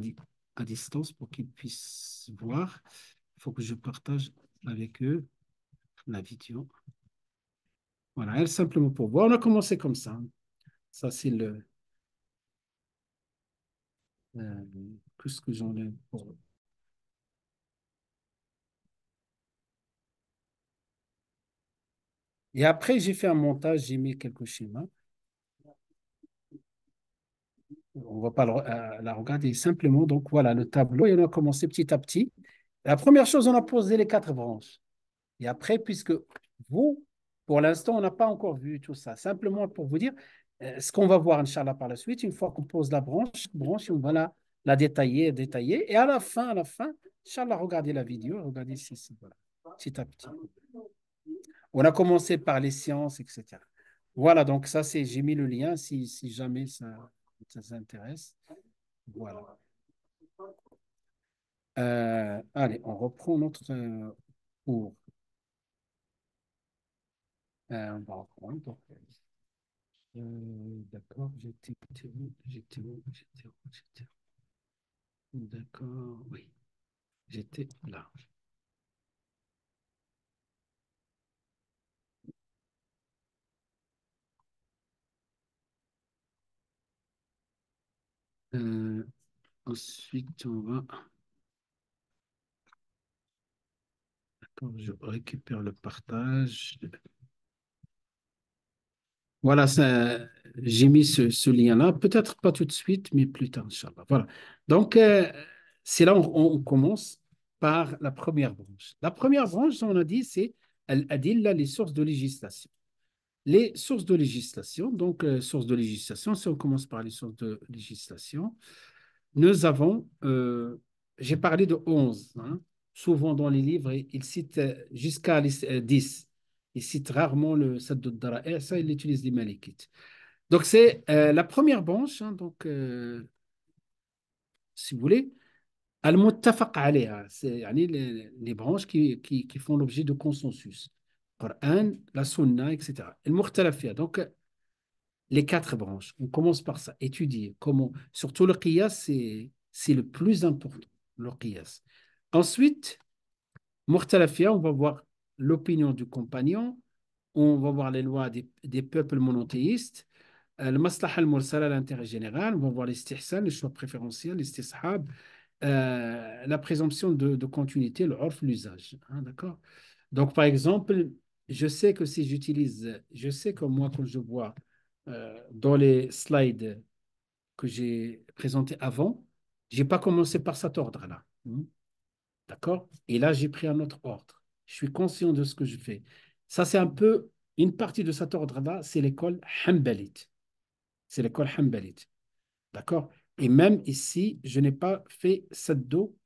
distance pour qu'ils puissent voir, il faut que je partage avec eux la vidéo. Voilà, elle simplement pour voir. On a commencé comme ça. Ça, c'est euh, tout ce que j'en ai pour eux. Et après, j'ai fait un montage, j'ai mis quelques schémas. On ne va pas la regarder simplement. Donc voilà, le tableau, et on a commencé petit à petit. La première chose, on a posé les quatre branches. Et après, puisque vous, pour l'instant, on n'a pas encore vu tout ça. Simplement pour vous dire ce qu'on va voir, Inch'Allah, par la suite, une fois qu'on pose la branche, on va la détailler, détailler. Et à la fin, Inch'Allah, regardez la vidéo, regardez ici, voilà, petit à petit. On a commencé par les sciences, etc. Voilà, donc ça, j'ai mis le lien si jamais ça s'intéresse. Voilà. Allez, on reprend notre cours. On va reprendre. Donc, d'accord, j'étais où? D'accord, oui, j'étais là. Euh, ensuite, on va. D'accord, je récupère le partage. Voilà, j'ai mis ce lien-là. Peut-être pas tout de suite, mais plus tard, Inch'Allah. Voilà. Donc, c'est là où on commence par la première branche. La première branche, on a dit, c'est Al-Adilla, les sources de législation. Les sources de législation, donc sources de législation, si on commence par les sources de législation, nous avons, j'ai parlé de 11, hein. Souvent dans les livres, ils citent jusqu'à 10. Ils citent rarement le Sadd al-Dara'i, ça, ils utilisent les Malikites. Donc, c'est la première branche, hein, donc, si vous voulez, al-muttafaq alayha, c'est yani, les branches qui font l'objet de consensus. Coran, la Sunna, etc. Al-mukhtalafiyya, donc, les quatre branches. On commence par ça, étudier comment, surtout le qiyas, c'est le plus important, le qiyas. Ensuite, mukhtalafiyya, on va voir l'opinion du compagnon, on va voir les lois des peuples monothéistes, le maslaha al-mursala, l'intérêt général, on va voir l'istihsan, les choix préférentiels, l'istishab, la présomption de continuité, le urf, l'usage. Hein, d'accord? Donc, par exemple, je sais que moi, quand je vois dans les slides que j'ai présentés avant, j'ai pas commencé par cet ordre-là. Hmm. D'accord? Et là, j'ai pris un autre ordre. Je suis conscient de ce que je fais. Ça, c'est un peu Une partie de cet ordre-là, c'est l'école Hanbalite. C'est l'école Hanbalite. D'accord? Et même ici, je n'ai pas fait Saddo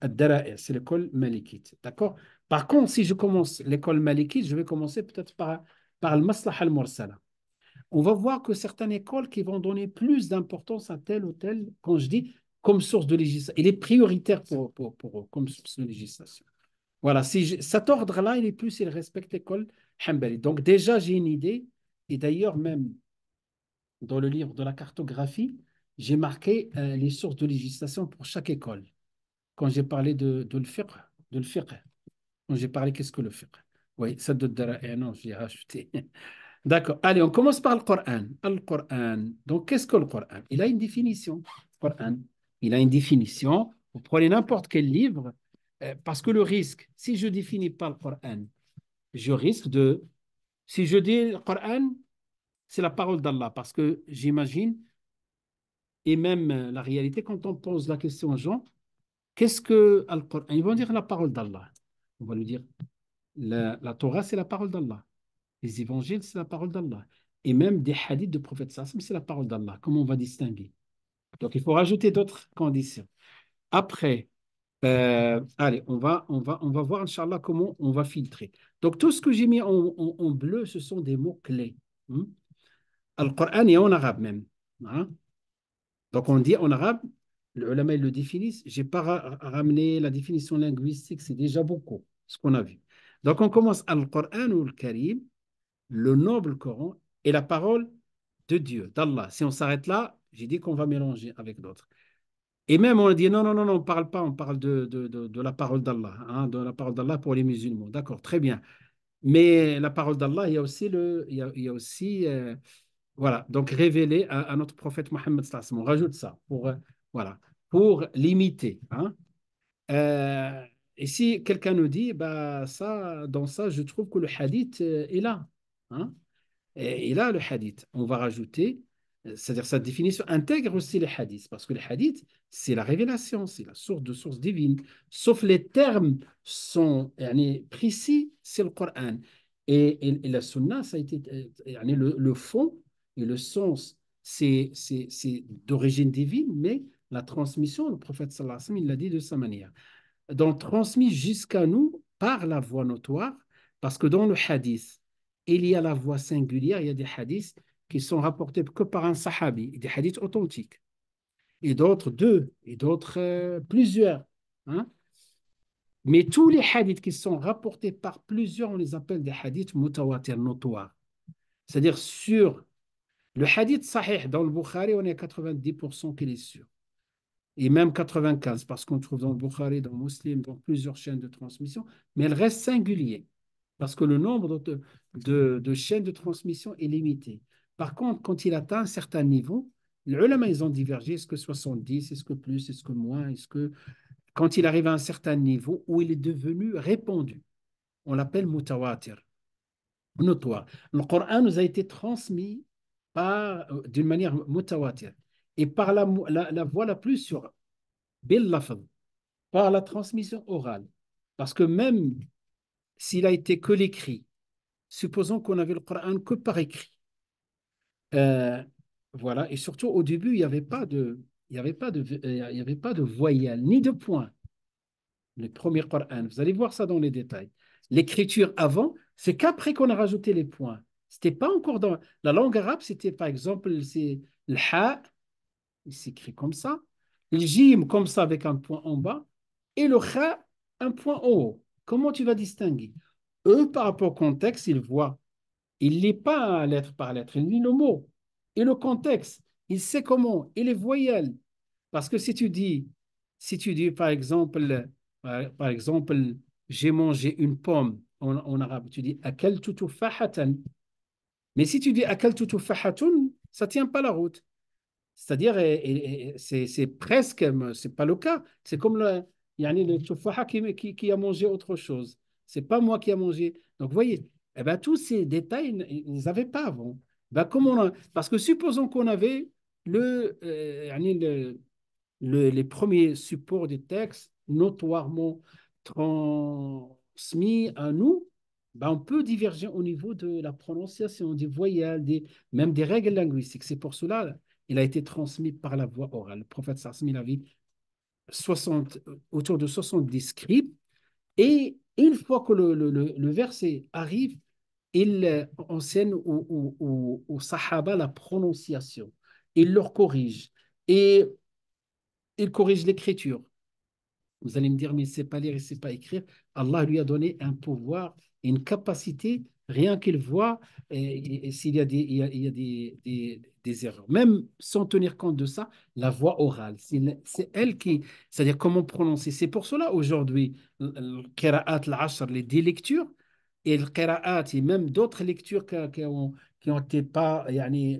ad-Dara'ir, c'est l'école Malikite. D'accord? Par contre, si je commence l'école Malikite, je vais commencer peut-être par le Maslah al-Mursala. On va voir que certaines écoles qui vont donner plus d'importance à tel ou tel, quand je dis comme source de législation, il est prioritaire pour eux comme source de législation. Voilà, cet ordre-là, il est plus, il respecte l'école Hanbali. Donc déjà, j'ai une idée, et d'ailleurs même dans le livre de la cartographie, j'ai marqué les sources de législation pour chaque école. Quand j'ai parlé de le fiqh, quand j'ai parlé qu'est-ce que le fiqh? Oui, ça de non, j'ai rajouté. D'accord. Allez, on commence par le Coran. Le Coran. Donc, qu'est-ce que le Coran? Il a une définition. Le Coran. Il a une définition. Vous prenez n'importe quel livre, parce que le risque, si je ne définis pas le Coran, je risque de. Si je dis le Coran, c'est la parole d'Allah, parce que j'imagine, et même la réalité, quand on pose la question aux gens, qu'est-ce que le Coran? Ils vont dire la parole d'Allah. On va lui dire, la Torah, c'est la parole d'Allah. Les évangiles, c'est la parole d'Allah. Et même des hadiths de prophète sallam, c'est la parole d'Allah. Comment on va distinguer? Donc, il faut rajouter d'autres conditions. Après, allez, on va voir, Inch'Allah, comment on va filtrer. Donc, tout ce que j'ai mis en bleu, ce sont des mots-clés. Le Coran est en arabe même. Hein. Donc, on dit en arabe, les ulama ils le définissent. Je n'ai pas ramené la définition linguistique, c'est déjà beaucoup, ce qu'on a vu. Donc, on commence Al-Qur'an ou Al-Karim, le noble Coran est la parole de Dieu, d'Allah. Si on s'arrête là, j'ai dit qu'on va mélanger avec d'autres. Et même on a dit non, non, non, non, on ne parle pas, on parle de la parole d'Allah, hein, de la parole d'Allah pour les musulmans. D'accord, très bien. Mais la parole d'Allah, il y a aussi, voilà, donc révélé à notre prophète Mohammed sallallahu alayhi wa sallam. On rajoute ça voilà, pour l'imiter. Hein. Euh, et si quelqu'un nous dit, bah, ça, dans ça, je trouve que le hadith est là. Hein. Et là, le hadith, on va rajouter, c'est-à-dire sa définition intègre aussi les hadiths, parce que les hadiths, c'est la révélation, c'est la source de source divine. Sauf les termes sont précis, c'est le Coran. Et la sunna, ça a été le fond et le sens, c'est d'origine divine, mais la transmission, le prophète sallallahu alayhi wa sallam, il l'a dit de sa manière. Donc, transmis jusqu'à nous par la voie notoire, parce que dans le hadith, il y a la voie singulière, il y a des hadiths qui sont rapportés que par un sahabi, des hadiths authentiques, et d'autres deux, et d'autres plusieurs. Hein. Mais tous les hadiths qui sont rapportés par plusieurs, on les appelle des hadiths mutawatir, notoires. C'est-à-dire sur le hadith sahih dans le Bukhari, on est à 90% qu'il est sûr. Et même 95, parce qu'on trouve dans le Bukhari, dans le Muslim, dans plusieurs chaînes de transmission, mais elle reste singulier, parce que le nombre de chaînes de transmission est limité. Par contre, quand il atteint un certain niveau, les ulama, ils ont divergé, est-ce que 70, est-ce que plus, est-ce que moins, est-ce que... Quand il arrive à un certain niveau où il est devenu répandu, on l'appelle mutawatir, notoire. Le Coran nous a été transmis d'une manière mutawatir, et par la voie la plus sûre, bil lafz, par la transmission orale. Parce que même s'il a été que l'écrit, supposons qu'on avait le Coran que par écrit. Euh, voilà, et surtout au début, il n'y avait pas de, il y avait pas de, il y avait pas de voyelle ni de point. Le premier Coran, vous allez voir ça dans les détails. L'écriture avant, c'est qu'après qu'on a rajouté les points. C'était pas encore dans la langue arabe, c'était par exemple c'est le ha, il s'écrit comme ça, le jim comme ça avec un point en bas, et le kha, un point en haut. Comment tu vas distinguer? Eux, par rapport au contexte, ils voient. Il ne lit pas lettre par lettre, il lit le mot. Et le contexte, il sait comment. Et les voyelles. Parce que si tu dis par exemple, j'ai mangé une pomme en arabe, tu dis akaltu tufahatan. Mais si tu dis akaltu tufahatun, ça ne tient pas la route. C'est-à-dire, c'est presque, c'est pas le cas. C'est comme le tufaha qui a mangé autre chose. C'est pas moi qui a mangé. Donc, vous voyez, eh ben, tous ces détails, ils n'avaient pas avant. Ben, parce que supposons qu'on avait les premiers supports des textes notoirement transmis à nous, ben, on peut diverger au niveau de la prononciation, des voyelles, même des règles linguistiques. C'est pour cela il a été transmis par la voie orale. Le prophète Sassim, il avait 60, autour de 70 scribes. Et une fois que le verset arrive, il enseigne aux Sahaba la prononciation. Il leur corrige. Et il corrige l'écriture. Vous allez me dire, mais il ne sait pas lire, il ne sait pas écrire. Allah lui a donné un pouvoir, une capacité, rien qu'il voit, et s'il y a, il y a des erreurs. Même sans tenir compte de ça, la voix orale, c'est elle qui, c'est-à-dire comment prononcer. C'est pour cela aujourd'hui, le qira'at al-ashr, les 10 lectures, et le qira'at, et même d'autres lectures qui ont été pas, yani,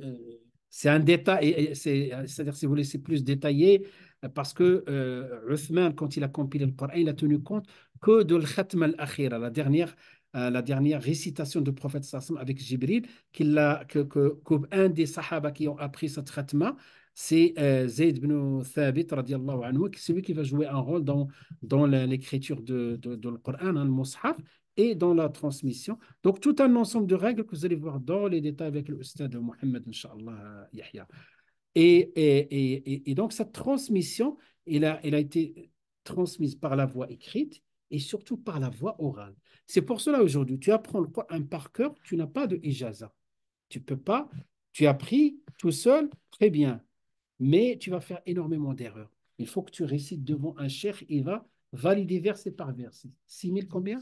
c'est un détail, c'est-à-dire si vous voulez, c'est plus détaillé, parce que Uthman, quand il a compilé le Coran, il a tenu compte que de l'khatm al-akhira, la dernière récitation du prophète sallam avec Jibril, qu'un des sahaba qui ont appris cette khatma, c'est Zayd ibn Thabit, radiallahu anhu, celui qui va jouer un rôle dans l'écriture de le Coran, hein, le Mus'haf, et dans la transmission. Donc, tout un ensemble de règles que vous allez voir dans les détails avec le Ustad Mohammed, Inch'Allah, Yahya. Et donc, cette transmission, elle a été transmise par la voie écrite et surtout par la voie orale. C'est pour cela aujourd'hui, tu apprends le Coran par cœur, tu n'as pas de ijaza. Tu peux pas, tu as appris tout seul, très bien, mais tu vas faire énormément d'erreurs. Il faut que tu récites devant un cheikh, il va valider verset par verset. 6000 combien?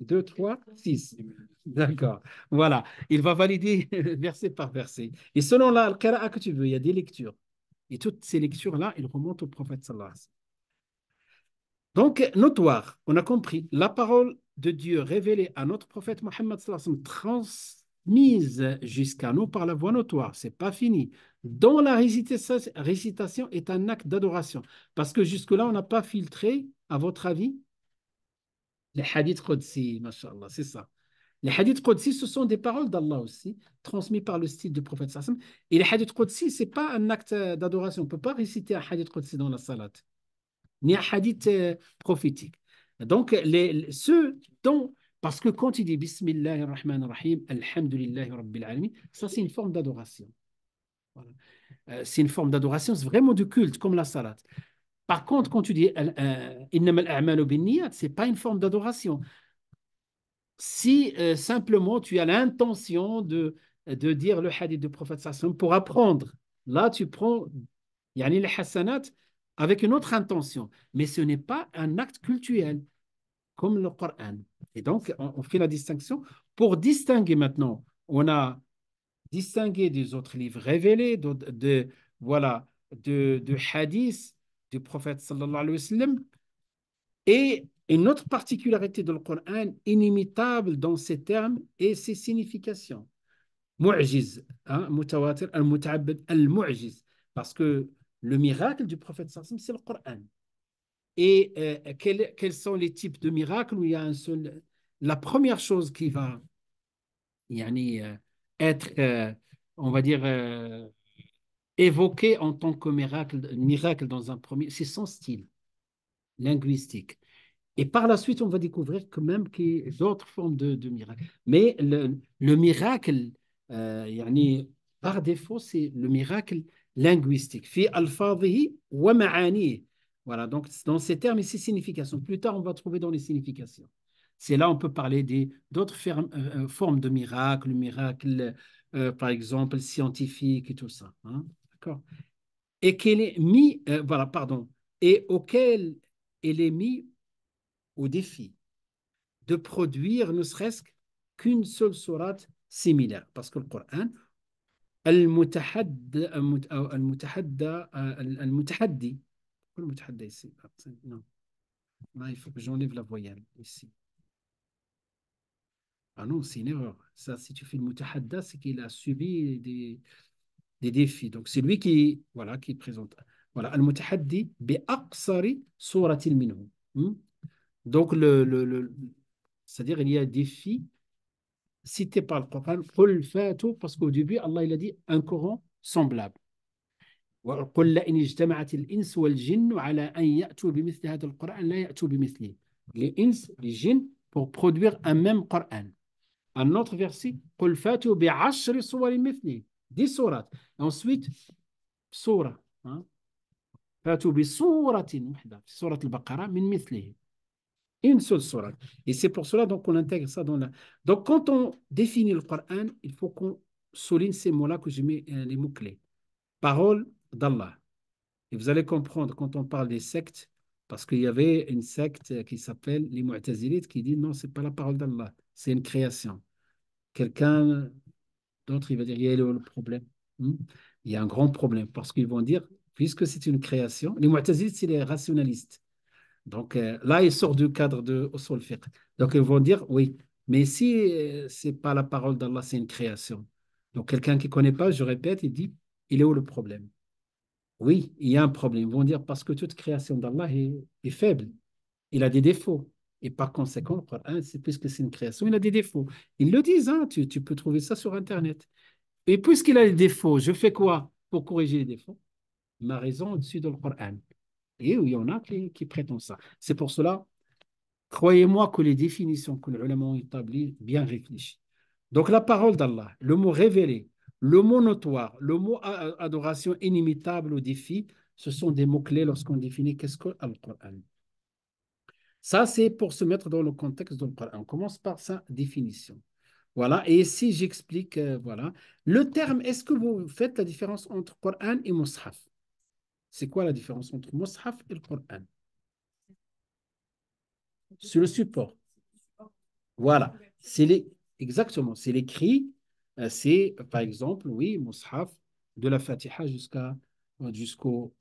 2, 3, 6. D'accord. Voilà. Il va valider verset par verset. Et selon la qira'a que tu veux, il y a des lectures. Et toutes ces lectures-là, elles remontent au prophète sallallahu alayhi wa sallam. Donc, notoire, on a compris, la parole de Dieu révélée à notre prophète Mohammed sallallahu alayhi wa sallam, transmise jusqu'à nous par la voix notoire, c'est pas fini. Dont la récitation est un acte d'adoration. Parce que jusque-là, on n'a pas filtré, à votre avis, les hadiths Qudsi, mashallah, c'est ça. Les hadiths Qudsi, ce sont des paroles d'Allah aussi, transmises par le style du prophète sallam. Et les hadiths Qudsi, ce n'est pas un acte d'adoration. On ne peut pas réciter un hadith Qudsi dans la salat, ni un hadith prophétique. Donc, ceux dont, parce que quand il dit Bismillahir Rahmanir Rahim, Alhamdulillahi Rabbil Alamin, ça c'est une forme d'adoration. Voilà. C'est une forme d'adoration, c'est vraiment du culte, comme la salat. Par contre, quand tu dis Innamal a'malu binniyat, ce n'est pas une forme d'adoration. Si simplement tu as l'intention de dire le hadith du prophète sallam pour apprendre, là tu prends yani, les hasanat avec une autre intention. Mais ce n'est pas un acte cultuel comme le Coran. Et donc, on fait la distinction. Pour distinguer maintenant, on a distingué des autres livres révélés, voilà, de hadiths du prophète sallallahu alayhi wa sallam. Et une autre particularité de le Coran, inimitable dans ses termes et ses significations. Mu'jiz, hein, mutawatir, al-muta'abbad, al-mu'jiz. Parce que le miracle du prophète sallallahu c'est le Coran. Et quels sont les types de miracles où il y a un seul. La première chose qui va yani, être, on va dire, évoquée en tant que miracle dans un premier, c'est son style linguistique. Et par la suite, on va découvrir quand même qu'il y a d'autres formes de miracles. Mais le miracle, yani, par défaut, c'est le miracle linguistique. Fi alfadhihi wa ma'anihi. Voilà, donc dans ces termes et ces significations. Plus tard, on va trouver dans les significations. C'est là on peut parler d'autres formes de miracles, le miracle, par exemple, scientifique et tout ça. Hein? D'accord? Et qu'elle est mis, voilà, pardon, et auquel elle est mis au défi de produire ne serait-ce qu'une seule sourate similaire. Parce que le Coran, المتحدى المتحدي المتحدى ici non là il faut que j'enlève la voyelle ici ah non c'est une erreur ça si tu fais le mutahadda c'est qu'il a subi des défis donc c'est lui qui voilà qui présente voilà المتحدي بأقصر سورة منه donc c'est-à-dire il y a des défis cités par le Coran parce qu'au début Allah il a dit un Coran semblable. وقل لئن اجتمعت الإنس والجن على أن يأتوا بمثل هذا القرآن لا يأتوا بمثله. Les ins, les djinns pour produire un même Coran. Un autre verset, قل فاتوا بعشر صور مثله, 10 sourates. Ensuite, sourate, hein? فاتوا بسورة واحدة, sourate al-Baqarah, min مثله. Une seule sourate. Et c'est pour cela donc qu'on intègre ça dans la. Donc quand on définit le Coran, il faut qu'on souligne ces mots-là que je mets les mots-clés. Parole d'Allah. Et vous allez comprendre quand on parle des sectes, parce qu'il y avait une secte qui s'appelle les Mu'tazilites qui dit non, c'est pas la parole d'Allah, c'est une création. Quelqu'un d'autre, il va dire, il y a le problème. Il y a un grand problème parce qu'ils vont dire, puisque c'est une création, les Mu'tazilites, c'est les rationalistes. Donc là, ils sortent du cadre de Usul Fiqh. Donc ils vont dire, oui, mais si c'est pas la parole d'Allah, c'est une création. Donc quelqu'un qui ne connaît pas, je répète, il dit, il est où le problème? Oui, il y a un problème. Ils vont dire parce que toute création d'Allah est faible. Il a des défauts. Et par conséquent, le Coran, puisque c'est une création, il a des défauts. Ils le disent, hein, tu peux trouver ça sur Internet. Et puisqu'il a des défauts, je fais quoi pour corriger les défauts? Ma raison au-dessus de le Coran. Et il y en a qui prétendent ça. C'est pour cela, croyez-moi que les définitions que les ulama ont établies, bien réfléchies. Donc la parole d'Allah, le mot révélé, le mot notoire, le mot adoration inimitable au défi, ce sont des mots-clés lorsqu'on définit qu'est-ce que le Coran. Ça, c'est pour se mettre dans le contexte du Coran. On commence par sa définition. Voilà, et ici j'explique, voilà. Le terme, est-ce que vous faites la différence entre Coran et Mus'haf? C'est quoi la différence entre Mus'haf et le Coran? C'est le support. Voilà, exactement, c'est l'écrit, c'est par exemple, oui, Mus'haf, de la Fatiha jusqu'au,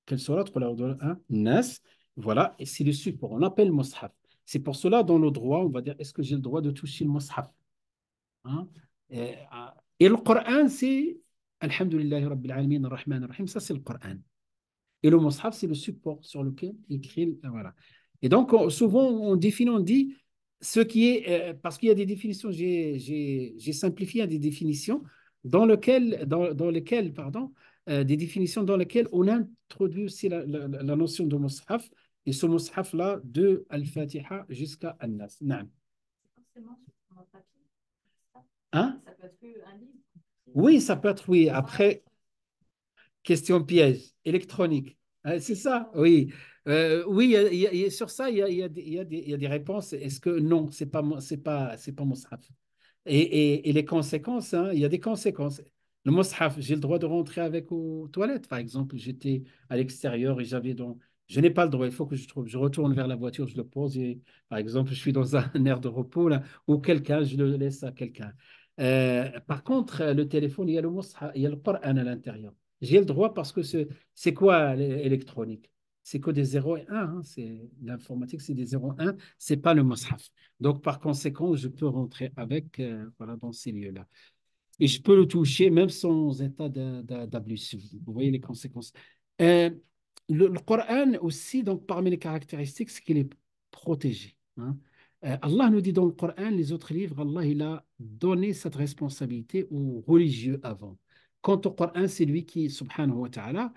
quelle sera hein? Nas, voilà, et c'est le support, on appelle Mus'haf. C'est pour cela, dans le droit, on va dire, est-ce que j'ai le droit de toucher le Mus'haf? Hein? Et le Coran, c'est Alhamdulillahi Rabbil Alamin Ar-Rahman Ar-Rahim, ça c'est le Coran. Et le Mus'haf, c'est le support sur lequel il écrit. Voilà. Et donc, souvent, on définit, on dit ce qui est. Parce qu'il y a des définitions, j'ai simplifié des définitions dans lesquelles pardon, des définitions dans lesquelles on introduit aussi la notion de Mus'haf. Et ce Mus'haf-là, de Al-Fatiha jusqu'à Al-Nas. Naam. Forcément sur un papier. Hein? Ça peut être un livre. Oui, ça peut être, oui. Après, question piège, électronique. C'est ça, oui. Oui, sur ça, il y a des réponses. Est-ce que non, c'est pas Mus'haf. Et les conséquences, hein, il y a des conséquences. Le Mus'haf, j'ai le droit de rentrer avec aux toilettes, par exemple. J'étais à l'extérieur et j'avais donc. Je n'ai pas le droit, il faut que je retourne vers la voiture, je le pose et, par exemple, je suis dans un air de repos là, ou quelqu'un, je le laisse à quelqu'un. Par contre, le téléphone, il y a le Mus'haf, il y a le Coran à l'intérieur. J'ai le droit parce que c'est quoi l'électronique? C'est que des 0 et 1. Hein, l'informatique, c'est des 0 et 1. C'est pas le Mus'haf. Donc, par conséquent, je peux rentrer avec voilà, dans ces lieux-là. Et je peux le toucher même sans état d'ablution. Vous voyez les conséquences. Euh, le Coran aussi, donc, parmi les caractéristiques, c'est qu'il est protégé. Hein. Allah nous dit dans le Coran, les autres livres, Allah il a donné cette responsabilité aux religieux avant. Quant au Coran, c'est lui qui, subhanahu wa ta'ala,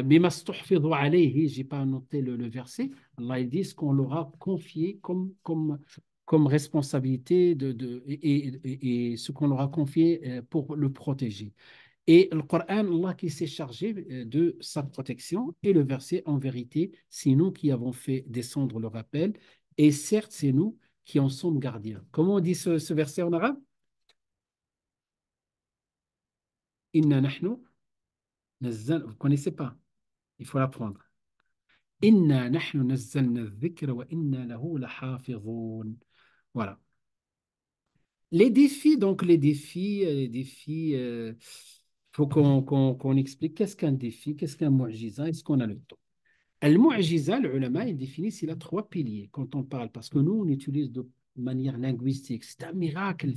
bima stuhfidhu alayhi, j'ai pas noté le verset, Allah il dit ce qu'on leur a confié comme responsabilité et ce qu'on leur a confié pour le protéger. Et le Coran, Allah qui s'est chargé de sa protection, et le verset, en vérité, c'est nous qui avons fait descendre le rappel, et certes, c'est nous qui en sommes gardiens. Comment on dit ce verset en arabe? Inna nahnu vous ne connaissez pas, il faut l'apprendre. Inna nahnu nazzalna dhikra wa inna lahu lahafidhun. Voilà. Les défis, donc faut qu'on explique qu'est-ce qu'un défi, qu'est-ce qu'un mu'jiza, est-ce qu'on a le temps? Al-mu'jiza, les ulama, ils définissent, il a trois piliers quand on parle, parce que nous, on utilise de manière linguistique. C'est un miracle.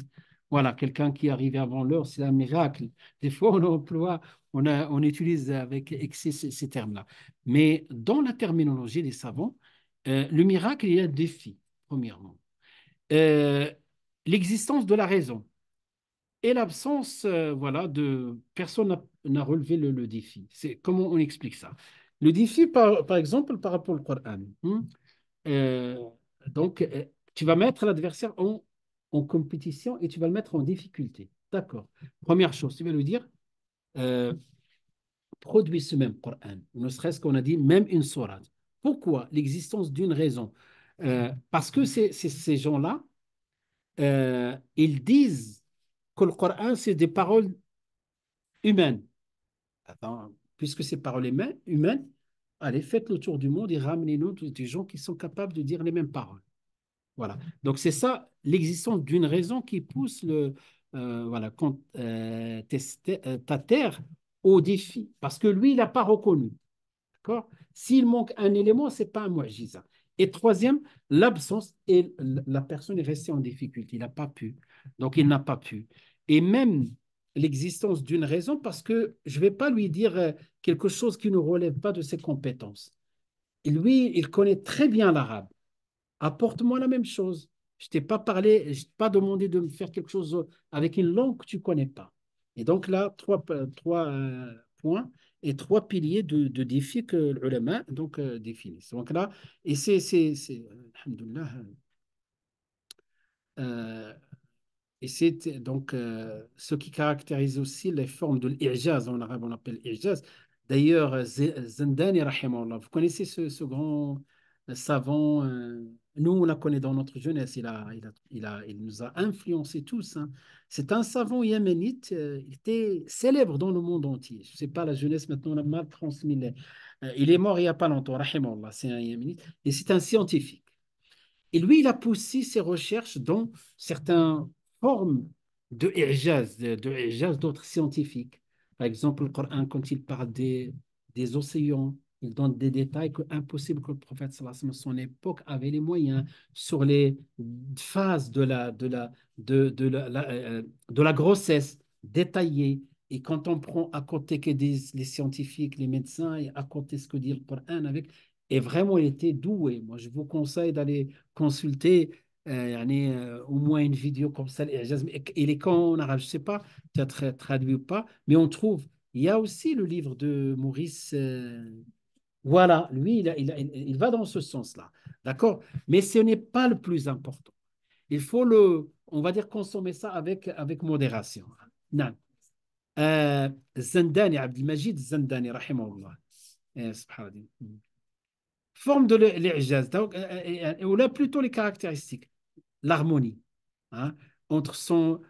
Voilà, quelqu'un qui est arrivé avant l'heure, c'est un miracle. Des fois, on emploie, on utilise avec excès ces termes-là. Mais dans la terminologie des savants, le miracle, il y a un défi, premièrement. Euh, L'existence de la raison et l'absence voilà, de personne n'a relevé le défi. C'est comment on explique ça? Le défi, par exemple, par rapport au Coran. Euh, donc, tu vas mettre l'adversaire en compétition et tu vas le mettre en difficulté. D'accord. Première chose, tu vas lui dire, euh, produit ce même Coran, ne serait-ce qu'on a dit même une sourate. Pourquoi? L'existence d'une raison. Parce que ces gens-là, ils disent que le Coran, c'est des paroles humaines. Attends, puisque c'est paroles humaines, allez, faites le tour du monde et ramenez-nous des gens qui sont capables de dire les mêmes paroles. Voilà. Donc, c'est ça, l'existence d'une raison qui pousse voilà, ta terre au défi. Parce que lui, il n'a pas reconnu. D'accord? S'il manque un élément, ce n'est pas un mu'jiza. Et troisième, l'absence et la personne est restée en difficulté. Il n'a pas pu. Donc, il n'a pas pu. Et même l'existence d'une raison, parce que je ne vais pas lui dire quelque chose qui ne relève pas de ses compétences. Et lui, il connaît très bien l'arabe. Apporte-moi la même chose. Je t'ai pas parlé, je t'ai pas demandé de me faire quelque chose avec une langue que tu connais pas. Et donc là, trois points et trois piliers de défi que l'ulama donc définissent. Donc là, et alhamdoulilah, euh, et c'est donc ce qui caractérise aussi les formes de l'ijaz, en arabe on appelle ijaz. D'ailleurs, Zandani, rahimahullah, vous connaissez ce grand savant, nous on la connaît dans notre jeunesse, il nous a influencés tous, hein. C'est un savant yéménite, il était célèbre dans le monde entier. Je ne sais pas, la jeunesse maintenant on a mal transmis. Il est mort il n'y a pas longtemps, rahimahullah, c'est un yéménite, et c'est un scientifique. Et lui, il a poussé ses recherches dans certaines formes de i'jaz d'autres scientifiques. Par exemple, le Coran, quand il parle des océans, il donne des détails que impossible que le prophète, sallallahu alayhi wa sallam, à son époque, avait les moyens sur les phases de la grossesse détaillées. Et quand on prend à côté que les scientifiques, les médecins, et à côté ce que dit le Coran avec, et vraiment, il était doué. Moi, je vous conseille d'aller consulter au moins une vidéo comme ça. Il est quand en arabe, je ne sais pas, tu as traduit ou pas, mais on trouve. Il y a aussi le livre de Maurice. Voilà, lui, il va dans ce sens-là. D'accord? Mais ce n'est pas le plus important. Il faut on va dire, consommer ça avec modération. Non. Zandani, Abdelmajid Zandani, rahimahullah. Subhanallah. Forme de l'ijaz, donc, ou là plutôt les caractéristiques, l'harmonie hein, entre son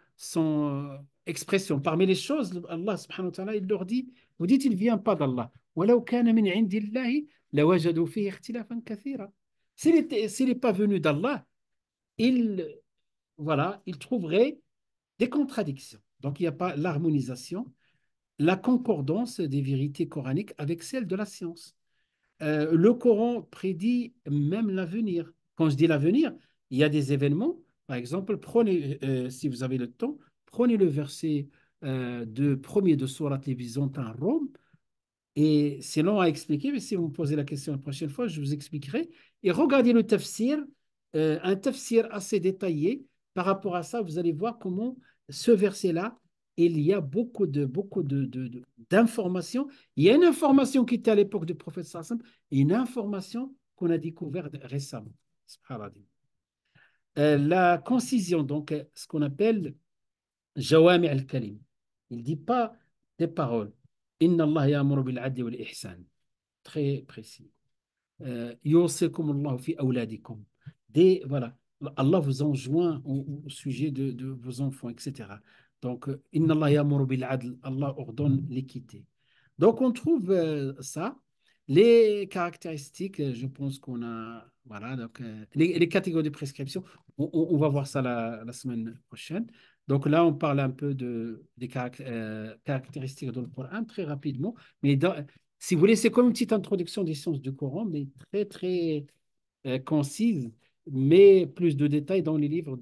expression. Parmi les choses, Allah subhanahu wa ta'ala, il leur dit, vous dites, il ne vient pas d'Allah. وَلَوْ كَانَ مِنْ عِنْدِ اللَّهِ لَوَجَدُوا فِيهِ اخْتِلَافًا كَثِيرًا. S'il n'est pas venu d'Allah, il, voilà, il trouverait des contradictions. Donc, il n'y a pas l'harmonisation, la concordance des vérités coraniques avec celle de la science. Le Coran prédit même l'avenir. Quand je dis l'avenir, il y a des événements. Par exemple, prenez, si vous avez le temps, prenez le verset premier de Sourate les Byzantins Rome. Et c'est long à expliquer, mais si vous me posez la question la prochaine fois, je vous expliquerai. Et regardez le tafsir, un tafsir assez détaillé. Par rapport à ça, vous allez voir comment ce verset-là, il y a beaucoup d'informations. Il y a une information qui était à l'époque du prophète sallam et une information qu'on a découverte récemment. Subhanallah. La concision, donc ce qu'on appelle jawami al-kalim. Il ne dit pas des paroles. Inna Allah ya'muru bil adli wal ihsan. Très précis. Yusikum Allah fi awladikum. Voilà. Allah vous enjoint au sujet de vos enfants, etc. Donc, Inna Allah ya'muru bil adl. Allah ordonne l'équité. Donc, on trouve ça. Les caractéristiques, je pense qu'on a. Voilà, donc, les catégories de prescription, on va voir ça la semaine prochaine. Donc là, on parle un peu des caractéristiques dans le Coran très rapidement. Mais si vous voulez, c'est comme une petite introduction des sciences du Coran, mais très, très concise, mais plus de détails dans les livres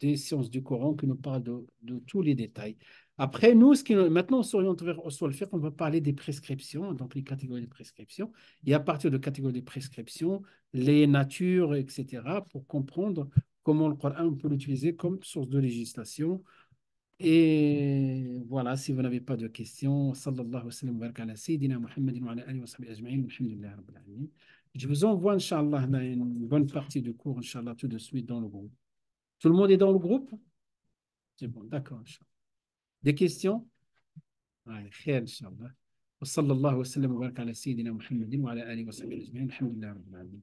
des sciences du Coran qui nous parlent de tous les détails. Après, nous, maintenant, on s'oriente vers le fait qu'on va parler des prescriptions, donc les catégories de prescriptions, et à partir de catégories de prescriptions, les natures, etc., pour comprendre comment le Coran on peut l'utiliser comme source de législation. Et voilà, si vous n'avez pas de questions, sallallahu wa sallam wa baraka ala sayyidina Muhammadin wa ala alihi wa sahbihi ajma'in, alhamdulillah rabbil alamin. Je vous envoie, Inch'Allah, là, une bonne partie du cours, Inch'Allah, tout de suite dans le groupe. Tout le monde est dans le groupe? C'est bon, d'accord, Inch'Allah. Des questions? Ouais, khair, Inch'Allah. وصلى الله وسلم وبارك على سيدنا محمد وعلى آله وصحبه أجمعين الحمد لله رب العالمين